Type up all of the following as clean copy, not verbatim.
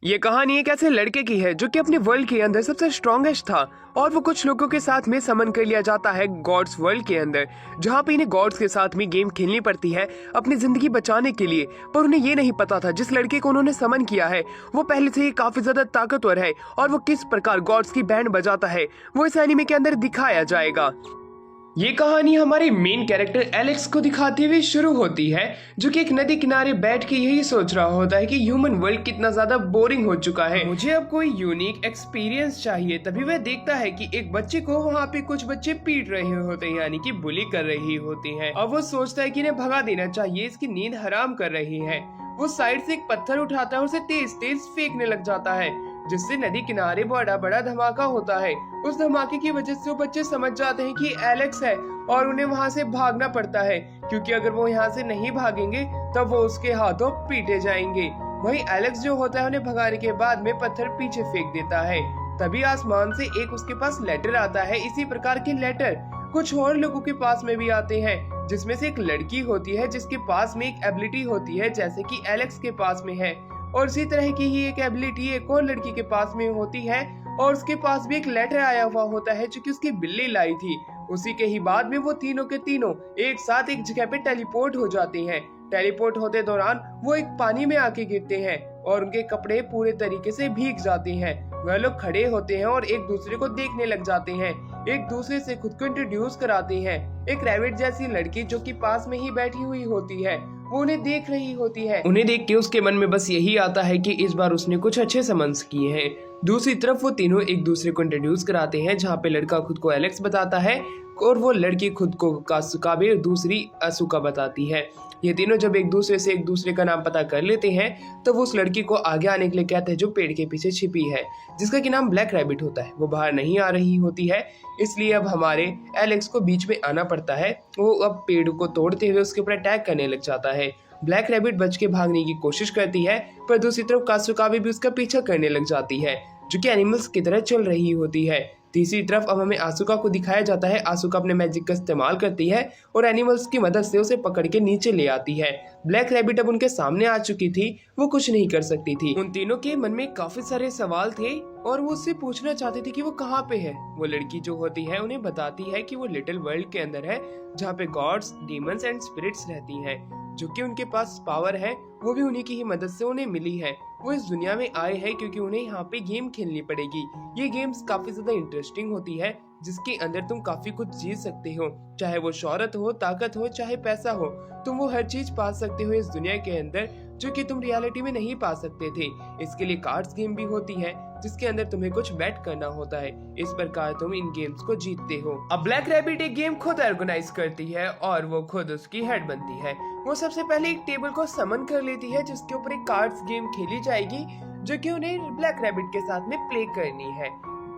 ये कहानी एक ऐसे लड़के की है जो कि अपने वर्ल्ड के अंदर सबसे स्ट्रॉन्गेस्ट था और वो कुछ लोगों के साथ में समन कर लिया जाता है गॉड्स वर्ल्ड के अंदर, जहाँ पे इन्हें गॉड्स के साथ में गेम खेलनी पड़ती है अपनी जिंदगी बचाने के लिए। पर उन्हें ये नहीं पता था जिस लड़के को उन्होंने समन किया है वो पहले से ही काफी ज्यादा ताकतवर है और वो किस प्रकार गॉड्स की बैंड बजाता है वो इस एनीमे के अंदर दिखाया जाएगा। ये कहानी हमारे मेन कैरेक्टर एलेक्स को दिखाते हुए शुरू होती है, जो कि एक नदी किनारे बैठ के यही सोच रहा होता है कि ह्यूमन वर्ल्ड कितना ज्यादा बोरिंग हो चुका है, मुझे अब कोई यूनिक एक्सपीरियंस चाहिए। तभी वह देखता है कि एक बच्चे को वहाँ पे कुछ बच्चे पीट रहे होते हैं, यानी कि बुली कर रही होती हैं। अब वो सोचता है कि इन्हें भगा देना चाहिए, इसकी नींद हराम कर रही है। वो साइड से एक पत्थर उठाता है और उसे तेज तेज फेंकने लग जाता है, जिससे नदी किनारे बड़ा बड़ा धमाका होता है। उस धमाके की वजह से वो बच्चे समझ जाते हैं कि एलेक्स है और उन्हें वहाँ से भागना पड़ता है, क्योंकि अगर वो यहाँ से नहीं भागेंगे तब वो उसके हाथों पीटे जाएंगे। वहीं एलेक्स जो होता है उन्हें भगाने के बाद में पत्थर पीछे फेंक देता है। तभी आसमान से एक उसके पास लेटर आता है। इसी प्रकार के लेटर कुछ और लोगों के पास में भी आते हैं, जिसमें से एक लड़की होती है जिसके पास में एक एबिलिटी होती है जैसे कि एलेक्स के पास में है, और इसी तरह की ही एक एबिलिटी एक और लड़की के पास में होती है और उसके पास भी एक लेटर आया हुआ होता है जो कि उसकी बिल्ली लाई थी। उसी के ही बाद में वो तीनों के तीनों एक साथ एक जगह पे टेलीपोर्ट हो जाते हैं। टेलीपोर्ट होते दौरान वो एक पानी में आके गिरते हैं और उनके कपड़े पूरे तरीके से भीग जाते हैं। वह लोग खड़े होते हैं और एक दूसरे को देखने लग जाते हैं, एक दूसरे से खुद को इंट्रोड्यूस कराते हैं। एक रैबिट जैसी लड़की जो कि पास में ही बैठी हुई होती है वो उन्हें देख रही होती है। उन्हें देख के उसके मन में बस यही आता है कि इस बार उसने कुछ अच्छे समन्स किए हैं। दूसरी तरफ वो तीनों एक दूसरे को इंट्रोड्यूस कराते हैं, जहाँ पे लड़का खुद को एलेक्स बताता है और वो लड़की खुद को कासुकाबे और दूसरी असुका बताती है। ये तीनों जब एक दूसरे से एक दूसरे का नाम पता कर लेते हैं तो वो उस लड़की को आगे आने के लिए कहते हैं जो पेड़ के पीछे छिपी है, जिसका कि नाम ब्लैक रैबिट होता है। वो बाहर नहीं आ रही होती है, इसलिए अब हमारे एलेक्स को बीच में आना पड़ता है। वो अब पेड़ को तोड़ते हुए उसके ऊपर अटैक करने लग जाता है। ब्लैक रैबिट बच के भागने की कोशिश करती है, पर दूसरी तरफ कासुकाबे भी उसका पीछा करने लग जाती है, जो कि एनिमल्स की तरह चल रही होती है। तीसरी तरफ अब हमें आसुका को दिखाया जाता है। आसुका अपने मैजिक का इस्तेमाल करती है और एनिमल्स की मदद से उसे पकड़ के नीचे ले आती है। ब्लैक रैबिट अब उनके सामने आ चुकी थी, वो कुछ नहीं कर सकती थी। उन तीनों के मन में काफी सारे सवाल थे और वो उससे पूछना चाहते थे कि वो कहाँ पे है। वो लड़की जो होती है उन्हें बताती है कि वो लिटिल वर्ल्ड के अंदर है, जहाँ पे गॉड्स, डीमंस एंड स्पिरिट्स रहती हैं, जो कि उनके पास पावर है वो भी उन्हीं की ही मदद से उन्हें मिली है। वो इस दुनिया में आए हैं क्योंकि उन्हें यहाँ पे गेम खेलनी पड़ेगी। ये गेम्स काफी ज्यादा इंटरेस्टिंग होती है, जिसके अंदर तुम काफी कुछ जीत सकते हो, चाहे वो शोहरत हो, ताकत हो, चाहे पैसा हो, तुम वो हर चीज पा सकते हो इस दुनिया के अंदर, जो कि तुम रियलिटी में नहीं पा सकते थे। इसके लिए कार्ड्स गेम भी होती है जिसके अंदर तुम्हें कुछ बेट करना होता है। इस प्रकार तुम इन गेम्स को जीतते हो। अब ब्लैक रैबिट एक गेम खुद ऑर्गेनाइज करती है और वो खुद उसकी हेड बनती है। वो सबसे पहले एक टेबल को समन कर लेती है जिसके ऊपर एक कार्ड्स गेम खेली जाएगी, जो कि उन्हें ब्लैक रैबिट के साथ में प्ले करनी है।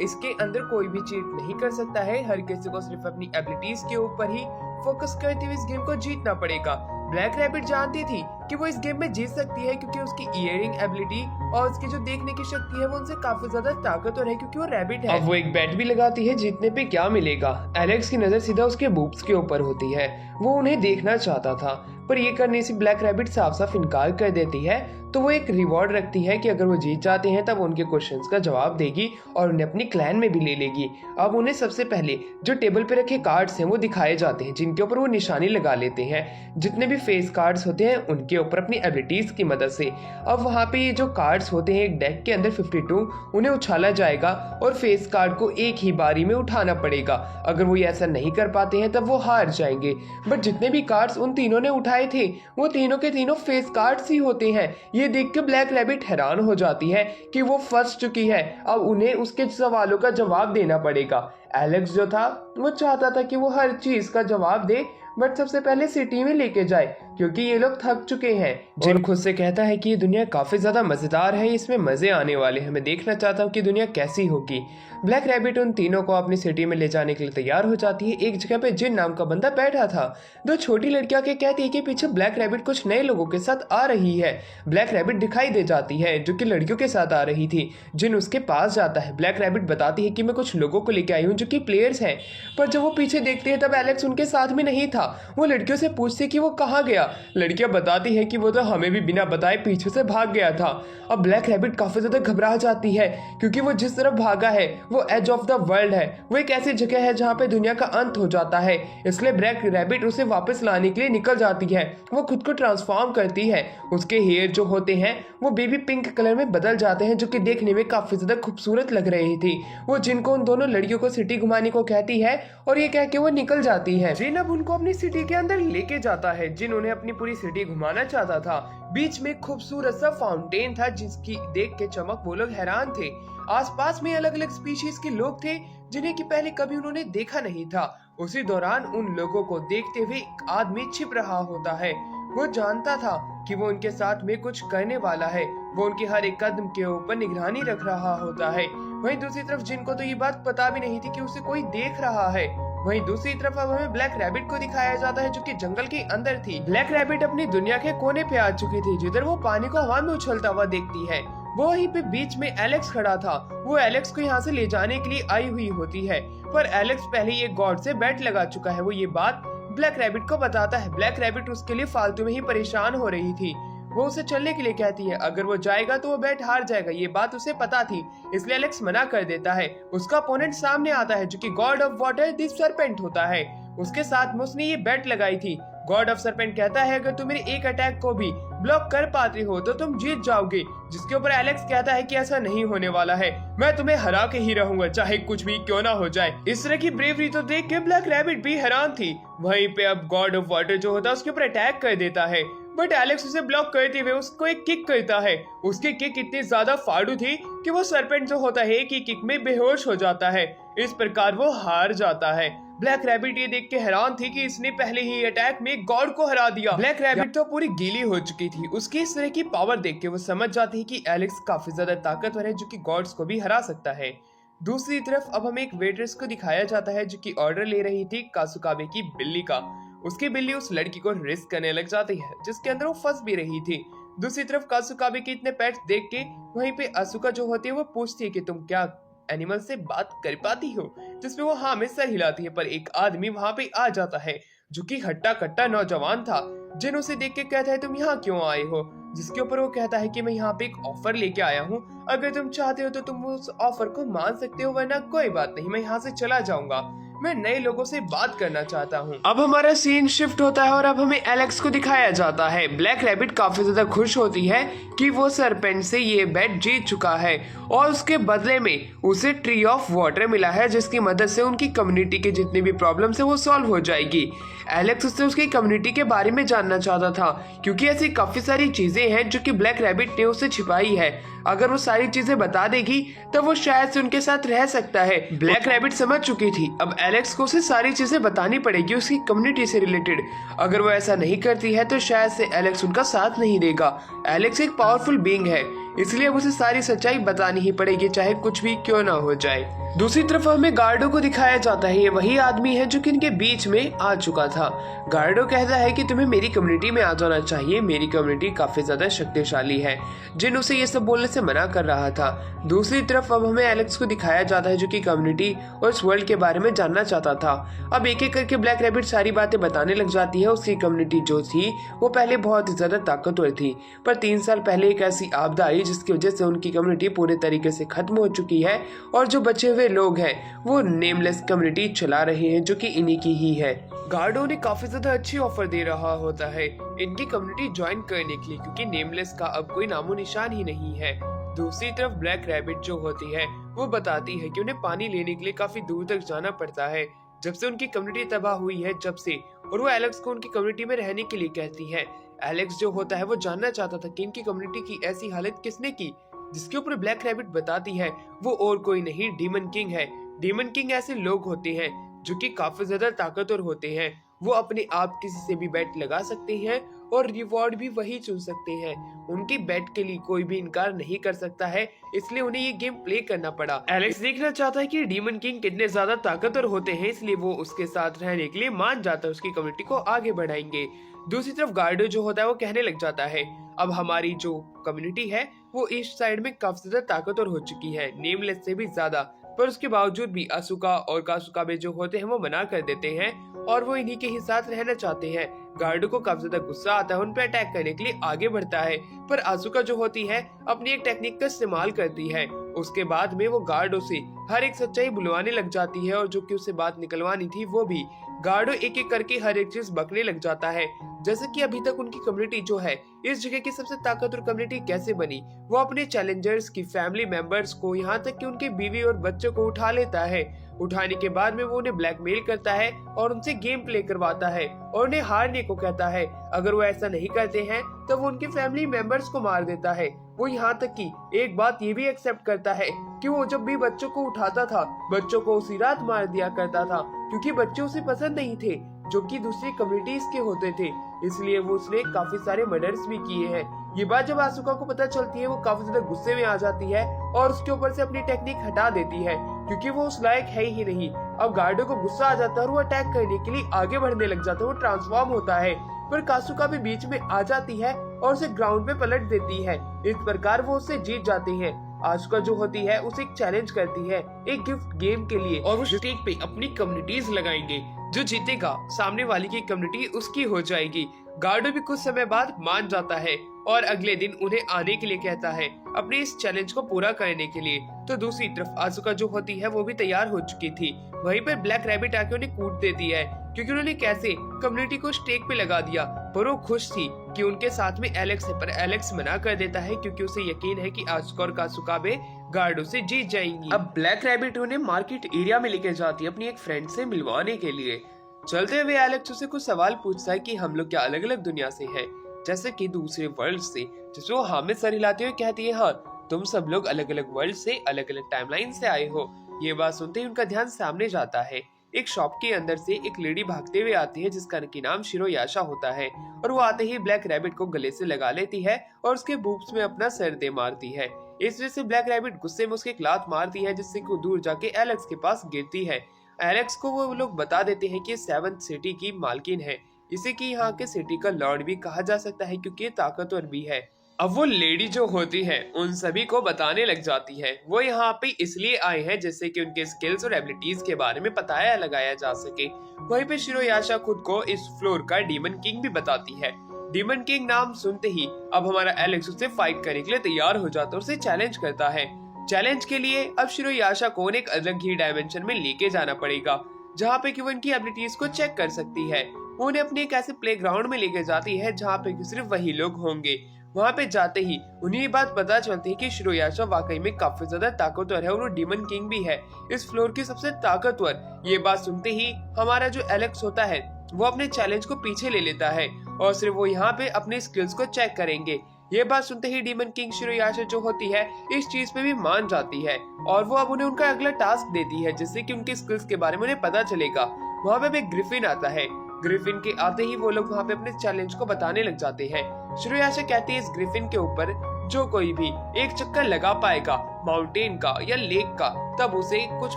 इसके अंदर कोई भी चीट नहीं कर सकता है, हर किसी को सिर्फ अपनी एबिलिटीज के ऊपर ही फोकस करते हुए इस गेम को जीतना पड़ेगा। ब्लैक रैबिट जानती थी कि वो इस गेम में जीत सकती है क्योंकि उसकी इयरिंग एबिलिटी और उसकी जो देखने की शक्ति है वो उनसे काफी ज्यादा ताकतवर है, क्योंकि वो रैबिट है। अब वो एक बेट भी लगाती है जीतने पे क्या मिलेगा। एलेक्स की नजर सीधा उसके बूब्स के ऊपर होती है, वो उन्हें देखना चाहता था, पर ये करने से ब्लैक रैबिट साफ साफ इनकार कर देती है। तो वो एक रिवॉर्ड रखती है कि अगर वो जीत जाते हैं तब उनके क्वेश्चंस का जवाब देगी और उन्हें अपनी क्लैन में भी ले लेगी। अब उन्हें सबसे पहले जो टेबल पे रखे कार्ड्स हैं वो दिखाए जाते हैं, जिनके ऊपर वो निशानी लगा लेते हैं, जितने भी फेस कार्ड्स होते हैं उनके ऊपर अपनी एबिलिटीज की मदद से। अब वहाँ पे ये जो कार्ड्स होते हैं एक डेक के अंदर 52, उन्हें उछाला जाएगा और फेस कार्ड को एक ही बारी में उठाना पड़ेगा। अगर वो ऐसा नहीं कर पाते हैं तब वो हार जाएंगे। बट जितने भी कार्ड्स उन तीनों ने उठाए थे वो तीनों के तीनों फेस कार्ड्स ही होते हैं। ये देख के ब्लैक रैबिट हैरान हो जाती है कि वो फंस चुकी है। अब उन्हें उसके सवालों का जवाब देना पड़ेगा। एलेक्स जो था वो चाहता था कि वो हर चीज का जवाब दे, बट सबसे पहले सिटी में लेके जाए क्योंकि ये लोग थक चुके हैं। जिन खुद से कहता है कि ये दुनिया काफी ज्यादा मजेदार है, इसमें मजे आने वाले हैं, मैं देखना चाहता हूँ कि दुनिया कैसी होगी। ब्लैक रैबिट उन तीनों को अपनी सिटी में ले जाने के लिए तैयार हो जाती है। एक जगह पे जिन नाम का बंदा बैठा था, दो छोटी लड़कियां के कहती है कि पीछे ब्लैक रैबिट कुछ नए लोगों के साथ आ रही है। ब्लैक रैबिट दिखाई दे जाती है जो कि लड़कियों के साथ आ रही थी। जिन उसके पास जाता है, ब्लैक रैबिट बताती है कि मैं कुछ लोगों को लेके आई हूँ जो कि प्लेयर्स हैं, पर जब वो पीछे देखते हैं तब एलेक्स उनके साथ में नहीं था। वो लड़कियों से पूछती कि वो कहाँ गया, गया। लड़कियां बताती है कि वो तो हमें भी बिना बताए पीछे से भाग गया था। अब ब्लैक रैबिट काफी ज्यादा घबरा जाती है क्योंकि वो जिस तरफ भागा है वो एज ऑफ द वर्ल्ड है, वो एक ऐसी जगह है जहाँ पे दुनिया का अंत हो जाता है। इसलिए ब्लैक रैबिट उसे वापस लाने के लिए निकल जाती है। वो खुद को ट्रांसफॉर्म करती है, उसके हेयर जो होते हैं वो बेबी पिंक कलर में बदल जाते हैं, जो कि देखने में काफी ज्यादा खूबसूरत लग रही थी। वो जिन को उन दोनों लड़कियों को सिटी घुमाने को कहती है और ये कह के वो निकल जाती है। जिन अब उनको अपनी सिटी के अंदर लेके जाता है। जिन उन्हें अपनी पूरी सिटी घुमाना चाहता था। बीच में खूबसूरत सा फाउंटेन था जिसकी देख के चमक वो लोग हैरान थे। आसपास में अलग अलग स्पीशीज के लोग थे जिन्हें कि पहले कभी उन्होंने देखा नहीं था। उसी दौरान उन लोगों को देखते हुए एक आदमी छिप रहा होता है। वो जानता था कि वो उनके साथ में कुछ करने वाला है। वो उनके हर एक कदम के ऊपर निगरानी रख रहा होता है। वहीं दूसरी तरफ जिनको तो ये बात पता भी नहीं थी कि उसे कोई देख रहा है। वहीं दूसरी तरफ अब हमें ब्लैक रैबिट को दिखाया जाता है जो कि जंगल के अंदर थी। ब्लैक रैबिट अपनी दुनिया के कोने पे आ चुकी थी जिधर वो पानी को हवा में उछलता हुआ देखती है। वो वहीं पे बीच में एलेक्स खड़ा था। वो एलेक्स को यहाँ से ले जाने के लिए आई हुई होती है, पर एलेक्स पहले ये गॉड से बेट लगा चुका है। वो ये बात ब्लैक रैबिट को बताता है। ब्लैक रैबिट उसके लिए फालतू में ही परेशान हो रही थी। वो उसे चलने के लिए कहती है, अगर वो जाएगा तो वो बैट हार जाएगा। ये बात उसे पता थी, इसलिए एलेक्स मना कर देता है। उसका अपोनेंट सामने आता है जो कि God of water the serpent होता है। उसके साथ में उसने ये बैट लगाई थी। गॉड ऑफ सरपेंट कहता है, अगर तुम मेरे एक अटैक को भी ब्लॉक कर पाते हो तो तुम जीत जाओगे। जिसके ऊपर एलेक्स कहता है कि ऐसा नहीं होने वाला है, मैं तुम्हें हरा के ही रहूंगा चाहे कुछ भी क्यों ना हो जाए। इस तरह की ब्रेवरी तो देख के ब्लैक रैबिट भी हैरान थी। वहीं पे अब गॉड ऑफ वाटर जो होता है उसके ऊपर अटैक कर देता है, बट एलेक्स उसे ब्लॉक करते हुए उसको एक किक करता है। उसकी किक इतनी ज्यादा फाड़ू थी कि वो सरपेंट जो होता है एक ही किक में बेहोश हो जाता है। इस प्रकार वो हार जाता है। ब्लैक रैबिट ये देख के हैरान थी कि इसने पहले ही अटैक में गॉड को हरा दिया। ब्लैक रैबिट तो पूरी गीली हो चुकी थी। उसकी इस तरह की पावर देख के वो समझ जाती है कि एलेक्स काफी ज्यादा ताकतवर है जो कि गॉड्स को भी हरा सकता है। दूसरी तरफ अब हमें एक वेट्रेस को दिखाया जाता है जो कि ऑर्डर ले रही थी कासुकाबे की बिल्ली का। उसकी बिल्ली उस लड़की को रिस्क करने लग जाती है जिसके अंदर वो फंस भी रही थी। दूसरी तरफ कासुकाबे के इतने पेट्स देख के वहीं पे असुका जो होती है वो पूछती है कि तुम क्या एनिमल से बात कर पाती हो, जिसमें वो हाँ में सर हिलाती है। पर एक आदमी वहाँ पे आ जाता है जो कि हट्टा कट्टा नौजवान था। जिन उसे देख के कहता है, तुम यहाँ क्यों आए हो? जिसके ऊपर वो कहता है कि मैं यहाँ पे एक ऑफर लेके आया हूँ, अगर तुम चाहते हो तो तुम उस ऑफर को मान सकते हो, वरना कोई बात नहीं, मैं यहाँ से चला जाऊंगा। मैं नए लोगों से बात करना चाहता हूँ। अब हमारा सीन शिफ्ट होता है और अब हमें एलेक्स को दिखाया जाता है। ब्लैक रैबिट काफी ज्यादा खुश होती है कि वो सरपेंट से ये बेट जीत चुका है और उसके बदले में उसे ट्री ऑफ वाटर मिला है जिसकी मदद से उनकी कम्युनिटी के जितने भी प्रॉब्लम्स है वो सॉल्व हो जाएगी। एलेक्स उससे उसकी कम्युनिटी के बारे में जानना चाहता था क्योंकि ऐसी काफी सारी चीजें हैं जो कि ब्लैक रैबिट ने उसे छिपाई है। अगर वो सारी चीजें बता देगी तो वो शायद से उनके साथ रह सकता है। ब्लैक रैबिट समझ चुकी थी अब एलेक्स को उसे सारी चीजें बतानी पड़ेगी उसकी कम्युनिटी से रिलेटेड। अगर वो ऐसा नहीं करती है तो शायद से एलेक्स उनका साथ नहीं देगा। एलेक्स एक पावरफुल बीइंग है, इसलिए उसे सारी सच्चाई बतानी ही पड़ेगी चाहे कुछ भी क्यों ना हो जाए। दूसरी तरफ हमें गार्डो को दिखाया जाता है। ये वही आदमी है जो कि इनके बीच में आ चुका था। गार्डो कहता है कि तुम्हें मेरी कम्युनिटी में आ जाना चाहिए, मेरी कम्युनिटी काफी ज्यादा शक्तिशाली है। जिन उसे ये सब बोलने से मना कर रहा था। दूसरी तरफ अब हमें एलेक्स को दिखाया जाता है जो कि कम्युनिटी और इस वर्ल्ड के बारे में जानना चाहता था। अब एक एक करके ब्लैक रैबिट सारी बातें बताने लग जाती है। उसकी कम्युनिटी जो थी वो पहले बहुत ही ज्यादा ताकतवर थी, पर 3 साल पहले एक ऐसी आपदा आई जिसकी वजह से उनकी कम्युनिटी पूरे तरीके से खत्म हो चुकी है और जो बचे हुए लोग हैं वो नेमलेस कम्युनिटी चला रहे हैं जो कि इन्हीं की ही है। गार्डो ने काफी ज्यादा अच्छी ऑफर दे रहा होता है इनकी कम्युनिटी ज्वाइन करने के लिए क्योंकि नेमलेस का अब कोई नामो निशान ही नहीं है। दूसरी तरफ ब्लैक रैबिट जो होती है वो बताती है कि उन्हें पानी लेने के लिए काफी दूर तक जाना पड़ता है जब से उनकी कम्युनिटी तबाह हुई है जब से, और वो एलेक्स को उनकी कम्युनिटी में रहने के लिए कहती है। एलेक्स जो होता है वो जानना चाहता था कि इनकी कम्युनिटी की ऐसी हालत किसने की, जिसके ऊपर ब्लैक रैबिट बताती है वो और कोई नहीं डीमन किंग है। डीमन किंग ऐसे लोग होते हैं जो कि काफी ज्यादा ताकतवर होते हैं। वो अपने आप किसी से भी बेट लगा सकते हैं और रिवॉर्ड भी वही चुन सकते हैं। उनकी बेट के लिए कोई भी इनकार नहीं कर सकता है, इसलिए उन्हें ये गेम प्ले करना पड़ा। एलेक्स देखना चाहता है कि डीमन किंग कितने ज्यादा ताकतवर होते हैं, इसलिए वो उसके साथ रहने के लिए मान जाता है, उसकी कम्युनिटी को आगे बढ़ाएंगे। दूसरी तरफ गार्डो जो होता है वो कहने लग जाता है अब हमारी जो कम्युनिटी है वो ईस्ट साइड में काफी ज्यादा ताकतवर हो चुकी है, नेमलेस से भी ज्यादा, पर उसके बावजूद भी असुका और कासुकाबे जो होते हैं वो मना कर देते हैं और वो इन्हीं के ही साथ रहना चाहते हैं। गार्डो को काफी ज्यादा गुस्सा आता है, उन पर अटैक करने के लिए आगे बढ़ता है, पर आजुका जो होती है अपनी एक टेक्निक का इस्तेमाल करती है। उसके बाद में वो गार्डो से हर एक सच्चाई बुलवाने लग जाती है और जो कि उसे बात निकलवानी थी वो भी। गार्डो एक एक करके हर एक चीज बकने लग जाता है, जैसे कि अभी तक उनकी कम्युनिटी जो है इस जगह की सबसे ताकतवर कम्युनिटी कैसे बनी। वो अपने चैलेंजर्स की फैमिली मेंबर्स को, यहाँ तक कि उनके बीवी और बच्चों को उठा लेता है। उठाने के बाद में वो उन्हें ब्लैकमेल करता है और उनसे गेम प्ले करवाता है और उन्हें हारने को कहता है। अगर वो ऐसा नहीं करते हैं तो वो उनके फैमिली मेंबर्स को मार देता है। वो यहाँ तक कि एक बात ये भी एक्सेप्ट करता है कि वो जब भी बच्चों को उठाता था, बच्चों को उसी रात मार दिया करता था, क्योंकि बच्चे उसे पसंद नहीं थे जो कि दूसरी कम्युनिटीज के होते थे। इसलिए वो उसने काफी सारे मर्डर्स भी किए हैं। ये बात जब आसुका को पता चलती है वो काफी ज्यादा गुस्से में आ जाती है और उसके ऊपर से अपनी टेक्निक हटा देती है, क्योंकि वो उस लायक है ही नहीं। अब गार्डो को गुस्सा आ जाता है और वो अटैक करने के लिए आगे बढ़ने लग जाता है। वो ट्रांसफॉर्म होता है, पर कासुका भी बीच में आ जाती है और उसे ग्राउंड पे पलट देती है। इस प्रकार वो उससे जीत जाते हैं। आसुका जो होती है उसे एक चैलेंज करती है एक गिफ्ट गेम के लिए, और वो स्टेज पे अपनी कम्युनिटीज लगाएंगे। जो जीतेगा सामने वाली की कम्युनिटी उसकी हो जाएगी। गार्डो भी कुछ समय बाद मान जाता है और अगले दिन उन्हें आने के लिए कहता है अपने इस चैलेंज को पूरा करने के लिए। तो दूसरी तरफ आजुका जो होती है वो भी तैयार हो चुकी थी। वहीं पर ब्लैक रैबिट आके उन्हें कूट देती है, क्योंकि उन्होंने कैसे कम्युनिटी को स्टेक पे लगा दिया। पर वो खुश थी कि उनके साथ में एलेक्स है, पर एलेक्स मना कर देता है क्योंकि उसे यकीन है कि आजुका और कासुकाबे गार्डो से जीत जाएंगी। अब ब्लैक रैबिट उन्हें मार्केट एरिया में लेके जाती है अपनी एक फ्रेंड से मिलवाने के लिए। चलते हुए एलेक्स उसे कुछ सवाल पूछता है कि हम लोग क्या अलग अलग दुनिया से हैं, जैसे कि दूसरे वर्ल्ड से। जिसमें वो हाँ में सर हिलाते हुए कहती है हाँ, तुम सब लोग अलग अलग वर्ल्ड से, अलग अलग टाइमलाइन से आए हो। ये बात सुनते ही उनका ध्यान सामने जाता है। एक शॉप के अंदर से एक लेडी भागते हुए आती है जिसका नाम शिरोयाशा होता है, और वो आते ही ब्लैक रैबिट को गले से लगा लेती है और उसके बूब्स में अपना सर दे मारती है। इस वजह से ब्लैक रैबिट गुस्से में उसके एक लात मारती है, जिससे कि वो दूर जाके एलेक्स के पास गिरती है। एलेक्स को वो लोग बता देते हैं कि 7th सिटी की मालकिन है, इसे कि यहाँ के सिटी का लॉर्ड भी कहा जा सकता है क्योंकि ये ताकतवर भी है। अब वो लेडी जो होती है उन सभी को बताने लग जाती है वो यहाँ पे इसलिए आए हैं जैसे कि उनके स्किल्स और एबिलिटीज के बारे में पता लगाया जा सके। वहीं पे शिरोयाशा खुद को इस फ्लोर का डीमन किंग भी बताती है। डीमन किंग नाम सुनते ही अब हमारा एलेक्स उससे फाइट करने के लिए तैयार हो जाता है, उसे चैलेंज करता है। चैलेंज के लिए अब शिरोयाशा को एक अलग ही डायमेंशन में लेके जाना पड़ेगा, जहाँ पे कि वो इनकी एबिलिटीज को चेक कर सकती है। वो उन्हें अपने एक ऐसे प्लेग्राउंड में लेके जाती है जहाँ पे सिर्फ वही लोग होंगे। वहाँ पे जाते ही उन्हें ये बात पता चलती है कि शिरोयाशा वाकई में काफी ज्यादा ताकतवर है और वो डीमन किंग भी है, इस फ्लोर की सबसे ताकतवर। ये बात सुनते ही हमारा जो एलेक्स होता है वो अपने चैलेंज को पीछे ले लेता है और सिर्फ वो यहाँ पे अपने स्किल्स को चेक करेंगे। ये बात सुनते ही डीमन किंग शिरोयाशा जो होती है इस चीज पे भी मान जाती है और वो अब उन्हें उनका अगला टास्क देती है, जिससे कि उनके स्किल्स के बारे में उन्हें पता चलेगा। वहाँ पे एक ग्रिफिन आता है। ग्रिफिन के आते ही वो लोग वहाँ पे अपने चैलेंज को बताने लग जाते हैं। शिरोयाशा कहती है इस ग्रिफिन के ऊपर जो कोई भी एक चक्कर लगा पाएगा माउंटेन का या लेक का, तब उसे कुछ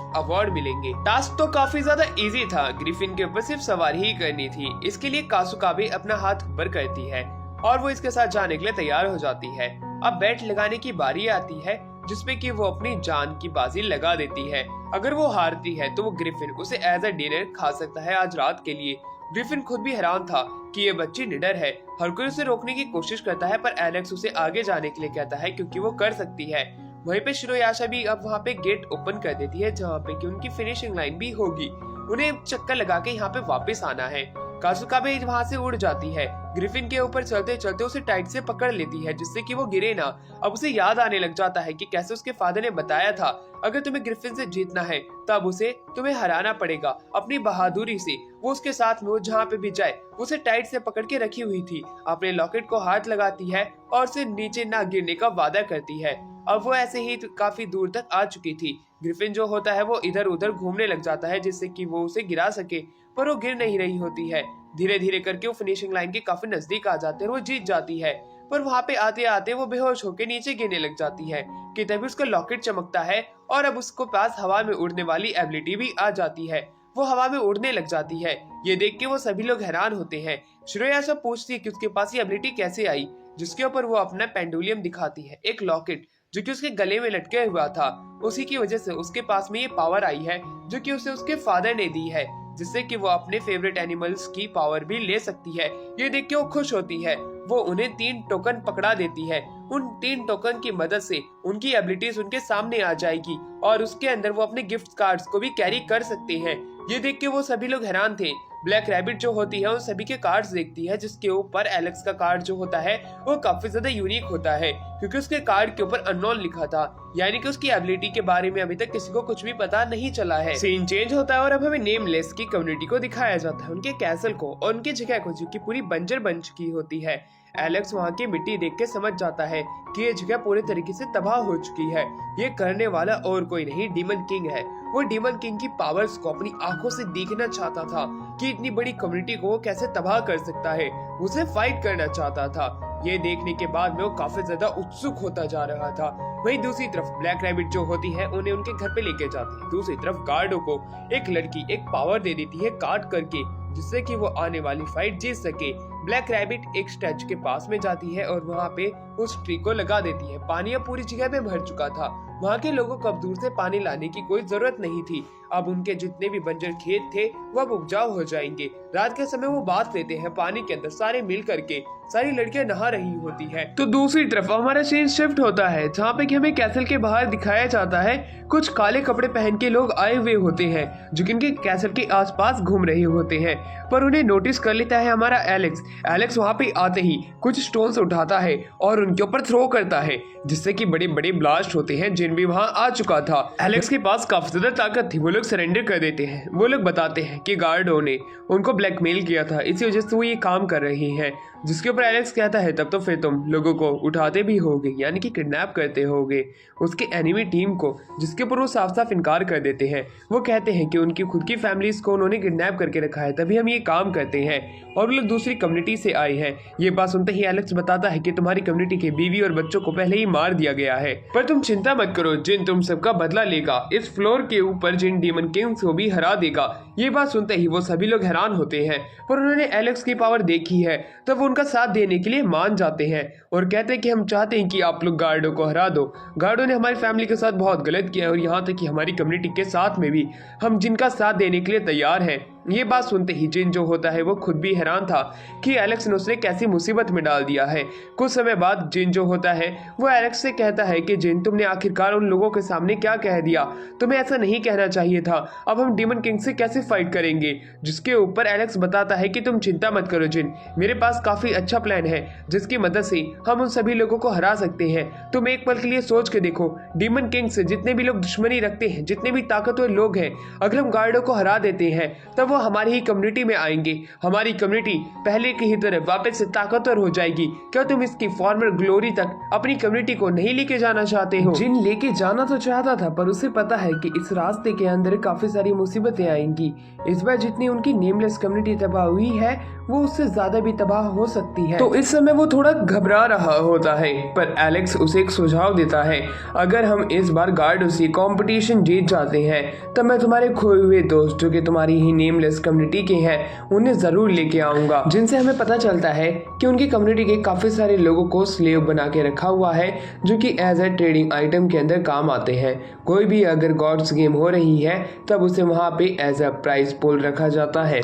अवार्ड मिलेंगे। टास्क तो काफी ज्यादा इजी था, ग्रिफिन के ऊपर सिर्फ सवारी ही करनी थी। इसके लिए कासुकाबे अपना हाथ ऊपर करती है और वो इसके साथ जाने के लिए तैयार हो जाती है। अब बेट लगाने की बारी आती है जिसमें कि वो अपनी जान की बाजी लगा देती है। अगर वो हारती है तो वो ग्रिफिन उसे एज अ डिनर खा सकता है आज रात के लिए। ग्रिफिन खुद भी हैरान था कि ये बच्ची निडर है। हर कोई उसे रोकने की कोशिश करता है पर एलेक्स उसे आगे जाने के लिए कहता है क्योंकि वो कर सकती है। वहीं पे शिरोयाशा भी अब वहाँ पे गेट ओपन कर देती है जहाँ पे कि उनकी फिनिशिंग लाइन भी होगी। उन्हें चक्कर लगा के यहाँ पे वापस आना है। कासुकाबे वहाँ से उड़ जाती है, ग्रिफिन के ऊपर चलते चलते उसे टाइट से पकड़ लेती है जिससे कि वो गिरे ना। अब उसे याद आने लग जाता है कि कैसे उसके फादर ने बताया था अगर तुम्हें ग्रिफिन से जीतना है तब उसे तुम्हें हराना पड़ेगा अपनी बहादुरी से। वो उसके साथ में जहाँ पे भी जाए उसे टाइट से पकड़ के रखी हुई थी। अपने लॉकेट को हाथ लगाती है और उसे नीचे ना गिरने का वादा करती है। अब वो ऐसे ही काफी दूर तक आ चुकी थी। ग्रिफिन जो होता है वो इधर उधर घूमने लग जाता है जिससे कि वो उसे गिरा सके, पर वो गिर नहीं रही होती है। धीरे धीरे करके वो फिनिशिंग लाइन के काफी नजदीक आ जाते हैं और वो जीत जाती है। पर वहाँ पे आते आते वो बेहोश होकर नीचे गिरने लग जाती है कि तभी उसका लॉकेट चमकता है और अब उसको पास हवा में उड़ने वाली एबिलिटी भी आ जाती है। वो हवा में उड़ने लग जाती है। ये देख के वो सभी लोग हैरान होते हैं। शिरोयाशा पूछती है कि उसके पास ये एबिलिटी कैसे आई, जिसके ऊपर वो अपना पेंडुलियम दिखाती है, एक लॉकेट जो कि उसके गले में लटके हुआ था। उसी की वजह से उसके पास में ये पावर आई है जो कि उसे उसके फादर ने दी है। जिससे कि वो अपने फेवरेट एनिमल्स की पावर भी ले सकती है। ये देख के वो खुश होती है। वो उन्हें 3 टोकन पकड़ा देती है। उन 3 टोकन की मदद से उनकी एबिलिटीज उनके सामने आ जाएगी और उसके अंदर वो अपने गिफ्ट कार्ड्स को भी कैरी कर सकते हैं। ये देख के वो सभी लोग हैरान थे। ब्लैक रैबिट जो होती है उन सभी के कार्ड्स देखती है, जिसके ऊपर एलेक्स का कार्ड जो होता है वो काफी ज्यादा यूनिक होता है, क्योंकि उसके कार्ड के ऊपर अननोन लिखा था, यानी कि उसकी एबिलिटी के बारे में अभी तक किसी को कुछ भी पता नहीं चला है। सीन चेंज होता है और अब हमें नेमलेस की कम्युनिटी को दिखाया जाता है, उनके कैसल को और उनकी जगह को, जो कि पूरी बंजर बन चुकी होती है। एलेक्स वहाँ की मिट्टी देख के समझ जाता है कि ये जगह पूरे तरीके से तबाह हो चुकी है। ये करने वाला और कोई नहीं, डीमन किंग है। वो डीमन किंग की पावर्स को अपनी आंखों से देखना चाहता था कि इतनी बड़ी कम्युनिटी को वो कैसे तबाह कर सकता है। उसे फाइट करना चाहता था। ये देखने के बाद में वो काफी ज्यादा उत्सुक होता जा रहा था। वहीं दूसरी तरफ ब्लैक रैबिट जो होती है उन्हें उनके घर पे लेके जाती है। दूसरी तरफ गार्डो को एक लड़की एक पावर दे देती है काट करके, जिससे कि वो आने वाली फाइट जीत सके। ब्लैक रैबिट एक स्टैचू के पास में जाती है और वहाँ पे उस ट्री को लगा देती है। पानी अब पूरी जगह पे भर चुका था। वहाँ के लोगों को अब दूर से पानी लाने की कोई जरूरत नहीं थी। अब उनके जितने भी बंजर खेत थे वो अब उपजाऊ हो जाएंगे। रात के समय वो बात लेते हैं पानी के अंदर सारे मिल करके। सारी लड़कियां नहा रही होती है। तो दूसरी तरफ हमारा सीन शिफ्ट होता है, जहाँ पे कि हमें कैसल के बाहर दिखाया जाता है कुछ काले कपड़े पहन के लोग आए हुए होते हैं, जो कि इनके कैसल के आसपास घूम रहे होते हैं। पर उन्हें नोटिस कर लेता है हमारा एलेक्स। एलेक्स वहाँ पे आते ही कुछ स्टोन्स उठाता है और उनके ऊपर थ्रो करता है, जिससे कि बड़े बड़े ब्लास्ट होते हैं। जिन भी वहाँ आ चुका था। एलेक्स के पास काफी ज्यादा ताकत थी। वो लोग सरेंडर कर देते हैं। वो लोग बताते हैं कि गार्डो ने उनको ब्लैकमेल किया था, इसी वजह से वो ये काम कर रही हैं। जिसके ऊपर एलेक्स कहता है तब तो फिर तुम लोगों को उठाते भी होगे, यानी कि किडनैप करते होगे उसके एनिमी टीम को, जिसके ऊपर वो साफ साफ इनकार कर देते हैं। वो कहते हैं कि उनकी खुद की फैमिलीज को उन्होंने किडनैप करके रखा है, तभी हम ये काम करते हैं और वो लोग दूसरी कम्युनिटी से आए हैं। ये बात सुनते ही एलेक्स बताता है कि तुम्हारी कम्युनिटी के बीवी और बच्चों को पहले ही मार दिया गया है, पर तुम चिंता मत करो, जिन तुम सबका बदला लेगा। इस फ्लोर के ऊपर जिन डीमन किंग्स को भी हरा देगा। ये बात सुनते ही वो सभी लोग हैरान होते हैं, पर उन्होंने एलेक्स की पावर देखी है, तब वो उनका साथ देने के लिए मान जाते हैं और कहते हैं कि हम चाहते हैं कि आप लोग गार्डो को हरा दो। गार्डो ने हमारी फैमिली के साथ बहुत गलत किया है और यहाँ तक कि हमारी कम्युनिटी के साथ में भी हम जिनका साथ देने के लिए तैयार हैं। ये बात सुनते ही जिन जो होता है वो खुद भी हैरान था कि एलेक्स ने उसे कैसी मुसीबत में डाल दिया है। कुछ समय बाद जिन जो होता है वो एलेक्स से कहता है कि जिन, तुमने आखिरकार उन लोगों के सामने क्या कह दिया, तुम्हें ऐसा नहीं कहना चाहिए था। अब हम डीमन किंग से कैसे फाइट करेंगे? जिसके ऊपर एलेक्स बताता है कि तुम चिंता मत करो जिन, मेरे पास काफी अच्छा प्लान है जिसकी मदद से हम उन सभी लोगों को हरा सकते हैं। तुम एक पल के लिए सोच के देखो, डीमन किंग से जितने भी लोग दुश्मनी रखते हैं, जितने भी ताकतवर लोग हैं, अगर हम गार्डो को हरा देते हैं तब वो हमारी ही कम्युनिटी में आएंगे। हमारी कम्युनिटी पहले की ही तरह वापस से ताकतवर हो जाएगी। क्या तुम इसकी फॉर्मर ग्लोरी तक अपनी कम्युनिटी को नहीं लेके जाना चाहते हो? जिन लेके जाना तो चाहता था, पर उसे पता है कि इस रास्ते के अंदर काफी सारी मुसीबतें आएंगी। इस बार जितनी उनकी नेमलेस कम्युनिटी तबाह हुई है वो उससे ज्यादा भी तबाह हो सकती है। तो इस समय वो थोड़ा घबरा रहा होता है, पर एलेक्स उसे एक सुझाव देता है, अगर हम इस बार गार्डो से कंपटीशन जीत जाते हैं तब मैं तुम्हारे खोए हुए दोस्त जो कि तुम्हारी ही नेमलेस कम्युनिटी के हैं उन्हें जरूर लेके आऊंगा। जिनसे हमें पता चलता है कि उनकी कम्युनिटी के काफी सारे लोगों को स्लेव बना के रखा हुआ है, जो कि एज ए ट्रेडिंग आइटम के अंदर काम आते हैं। कोई भी अगर गॉड्स गेम हो रही है तब उसे वहाँ पे एज ए प्राइज पोल रखा जाता है।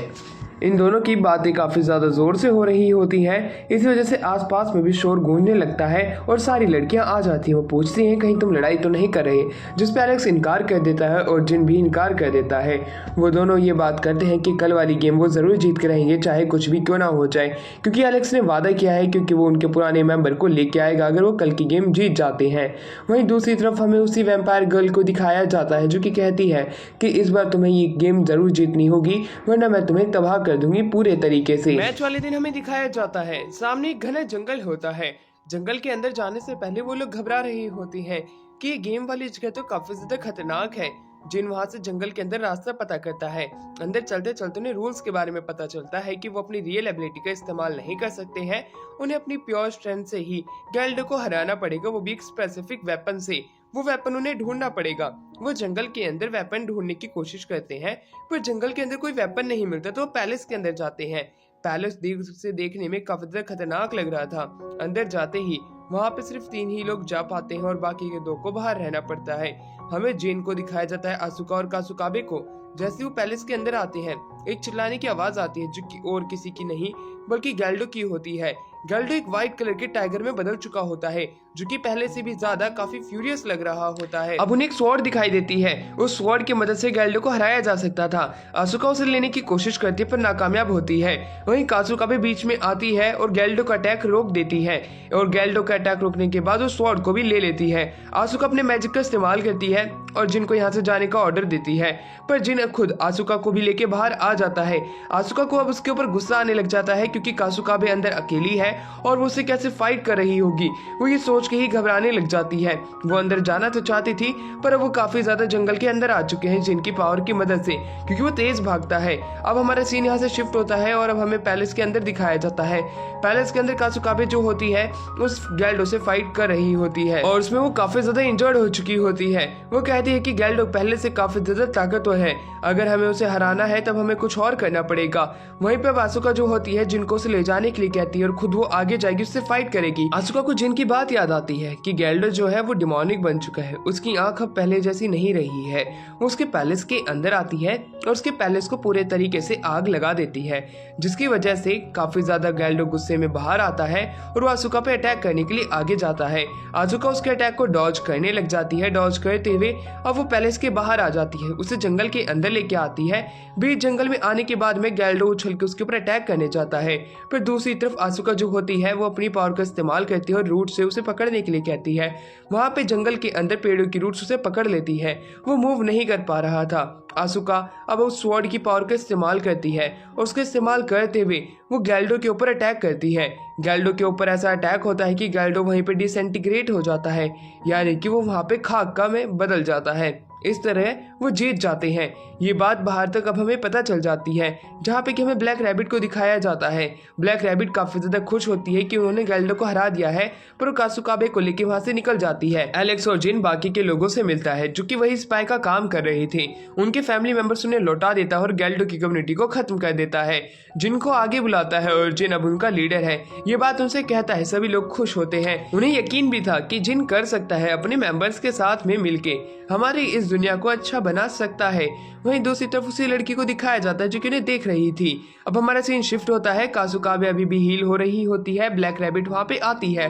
इन दोनों की बातें काफी ज्यादा जोर से हो रही होती हैं, इसी वजह से आसपास में भी शोर गूंजने लगता है और सारी लड़कियां आ जाती हैं। वो पूछती हैं कहीं तुम लड़ाई तो नहीं कर रहे, जिस पे एलेक्स इनकार कर देता है और जिन भी इनकार कर देता है। वो दोनों ये बात करते हैं कि कल वाली गेम वो जरूर जीत के रहेंगे, चाहे कुछ भी क्यों ना हो जाए, क्योंकि एलेक्स ने वादा किया है क्योंकि वो उनके पुराने मेंबर को लेके आएगा अगर वो कल की गेम जीत जाते हैं। वहीं दूसरी तरफ हमें उसी वैम्पायर गर्ल को दिखाया जाता है जो कि कहती है कि इस बार तुम्हें ये गेम जरूर जीतनी होगी, वरना मैं तुम्हें तबाह कर दूंगी पूरे तरीके से। मैच वाले दिन हमें दिखाया जाता है सामने एक घना जंगल होता है। जंगल के अंदर जाने से पहले वो लोग घबरा रही होती हैं कि ये गेम वाली जगह तो काफी ज्यादा खतरनाक है। जिन वहां से जंगल के अंदर रास्ता पता करता है। अंदर चलते चलते उन्हें रूल्स के बारे में पता चलता है कि वो अपनी रियल एबिलिटी का इस्तेमाल नहीं कर सकते हैं। उन्हें अपनी प्योर स्ट्रेंथ से ही गैल्डो को हराना पड़ेगा, वो भी एक स्पेसिफिक वेपन से। वो वेपन उन्हें ढूंढना पड़ेगा। वो जंगल के अंदर वेपन ढूंढने की कोशिश करते हैं, पर जंगल के अंदर कोई वेपन नहीं मिलता, तो वो पैलेस के अंदर जाते हैं। पैलेस दूर से देखने में काफी ज्यादा खतरनाक लग रहा था। अंदर जाते ही वहाँ पे सिर्फ 3 ही लोग जा पाते हैं और बाकी के 2 को बाहर रहना पड़ता है। हमें जेन को दिखाया जाता है, आसुका और कासुकाबे को, जैसे वो पैलेस के अंदर आते हैं एक चिल्लाने की आवाज आती है जो कि और किसी की नहीं बल्कि गैल्डो की होती है। गैल्डो एक व्हाइट कलर के टाइगर में बदल चुका होता है जो कि पहले से भी ज्यादा काफी फ्यूरियस लग रहा होता है। अब उन्हें एक स्वॉर्ड दिखाई देती है। उस स्वॉर्ड की मदद से गैल्डो को हराया जा सकता था। आसुका उसे लेने की कोशिश करती है पर नाकामयाब होती है। वहीं कासुका भी बीच में आती है और गैल्डो का अटैक रोक देती है और गैल्डो का अटैक रोकने के बाद उस स्वॉर्ड को भी ले लेती है। आसुका अपने मैजिक का इस्तेमाल करती है और जिन को यहाँ से जाने का ऑर्डर देती है पर जिन खुद आसुका को भी लेके बाहर आ जाता है। आसुका को अब उसके ऊपर गुस्सा आने लग जाता है क्योंकि कासुका भी अंदर अकेली है और वो उसे कैसे फाइट कर रही होगी। वो ये सोच के ही घबराने लग जाती है। वो अंदर जाना तो चाहती थी पर अब वो काफी ज्यादा जंगल के अंदर आ चुके हैं जिनकी पावर की मदद से, क्योंकि वो तेज भागता है। अब हमारा सीन यहाँ से शिफ्ट होता है और अब हमें पैलेस के अंदर दिखाया जाता है। पैलेस के अंदर कासुकाबे जो होती है उस गैल्डो से फाइट कर रही होती है और उसमें वो काफी ज्यादा इंजर्ड हो चुकी होती है। वो कहती है कि गैल्डो पहले से काफी ज्यादा ताकतवर है, अगर हमें उसे हराना है तब हमें कुछ और करना पड़ेगा। वहीं पे आसुका जो होती है जिनको उसे ले जाने के लिए कहती है और खुद वो आगे जाएगी, उससे फाइट करेगी। आसुका को जिन की बात याद आती है कि गैल्डो जो है वो डिमोनिक बन चुका है, उसकी आंख अब पहले जैसी नहीं रही है। वो उसके पैलेस के अंदर आती है और उसके पैलेस को पूरे तरीके से आग लगा देती है, जिसकी वजह से काफी ज्यादा गैल्डो गुस्से में बाहर आता है और वो आसुका पे अटैक करने के लिए आगे जाता है। आसुका उसके अटैक को डॉज करने लग जाती है। डॉज करते हुए अब वो पैलेस के बाहर आ जाती है, उसे जंगल के अंदर लेके आती है। बीच जंगल में आने के बाद में गैल्डो उछल के उसके ऊपर अटैक करने जाता है, पर दूसरी तरफ आसुका जो होती है वो अपनी पावर का इस्तेमाल करती है और रूट से उसे पकड़ने के लिए कहती है। वहां पे जंगल के अंदर पेड़ों की रूट्स उसे पकड़ लेती है। वो मूव नहीं कर पा रहा था। आसुका अब उस स्वॉर्ड की पावर का इस्तेमाल करती है और उसका इस्तेमाल करते हुए वो गैल्डो के ऊपर अटैक करती है। गैल्डो के ऊपर ऐसा अटैक होता है कि गैल्डो वहीं पे डिसइंटीग्रेट हो जाता है, यानी कि वो वहां पे खाक का में बदल जाता है। इस तरह वो जीत जाते हैं। ये बात बाहर तक अब हमें पता चल जाती है, जहाँ पे कि हमें ब्लैक रैबिट को दिखाया जाता है। ब्लैक रैबिट काफी ज्यादा खुश होती है कि उन्होंने गैल्डो को हरा दिया है, पर वो कासुकाबे को लेके वहां से निकल जाती है। एलेक्स और जिन बाकी के लोगों से मिलता है जो कि वही स्पाई का काम कर रही थी। उनके फैमिली मेंबर्स उन्हें लौटा देता है और गैल्डो की कम्युनिटी को खत्म कर देता है। जिनको आगे बुलाता है और जिन अब उनका लीडर है। ये बात उनसे कहता है, सभी लोग खुश होते हैं। उन्हें यकीन भी था कि जिन कर सकता है अपने मेंबर्स के साथ में मिलके हमारी इस दुनिया को अच्छा बना सकता है। वहीं दूसरी तरफ उसी लड़की को दिखाया जाता है जो कि उन्हें देख रही थी। अब हमारा सीन शिफ्ट होता है। कासुकाबे अभी भी हील हो रही होती है। ब्लैक रैबिट वहां पे आती है।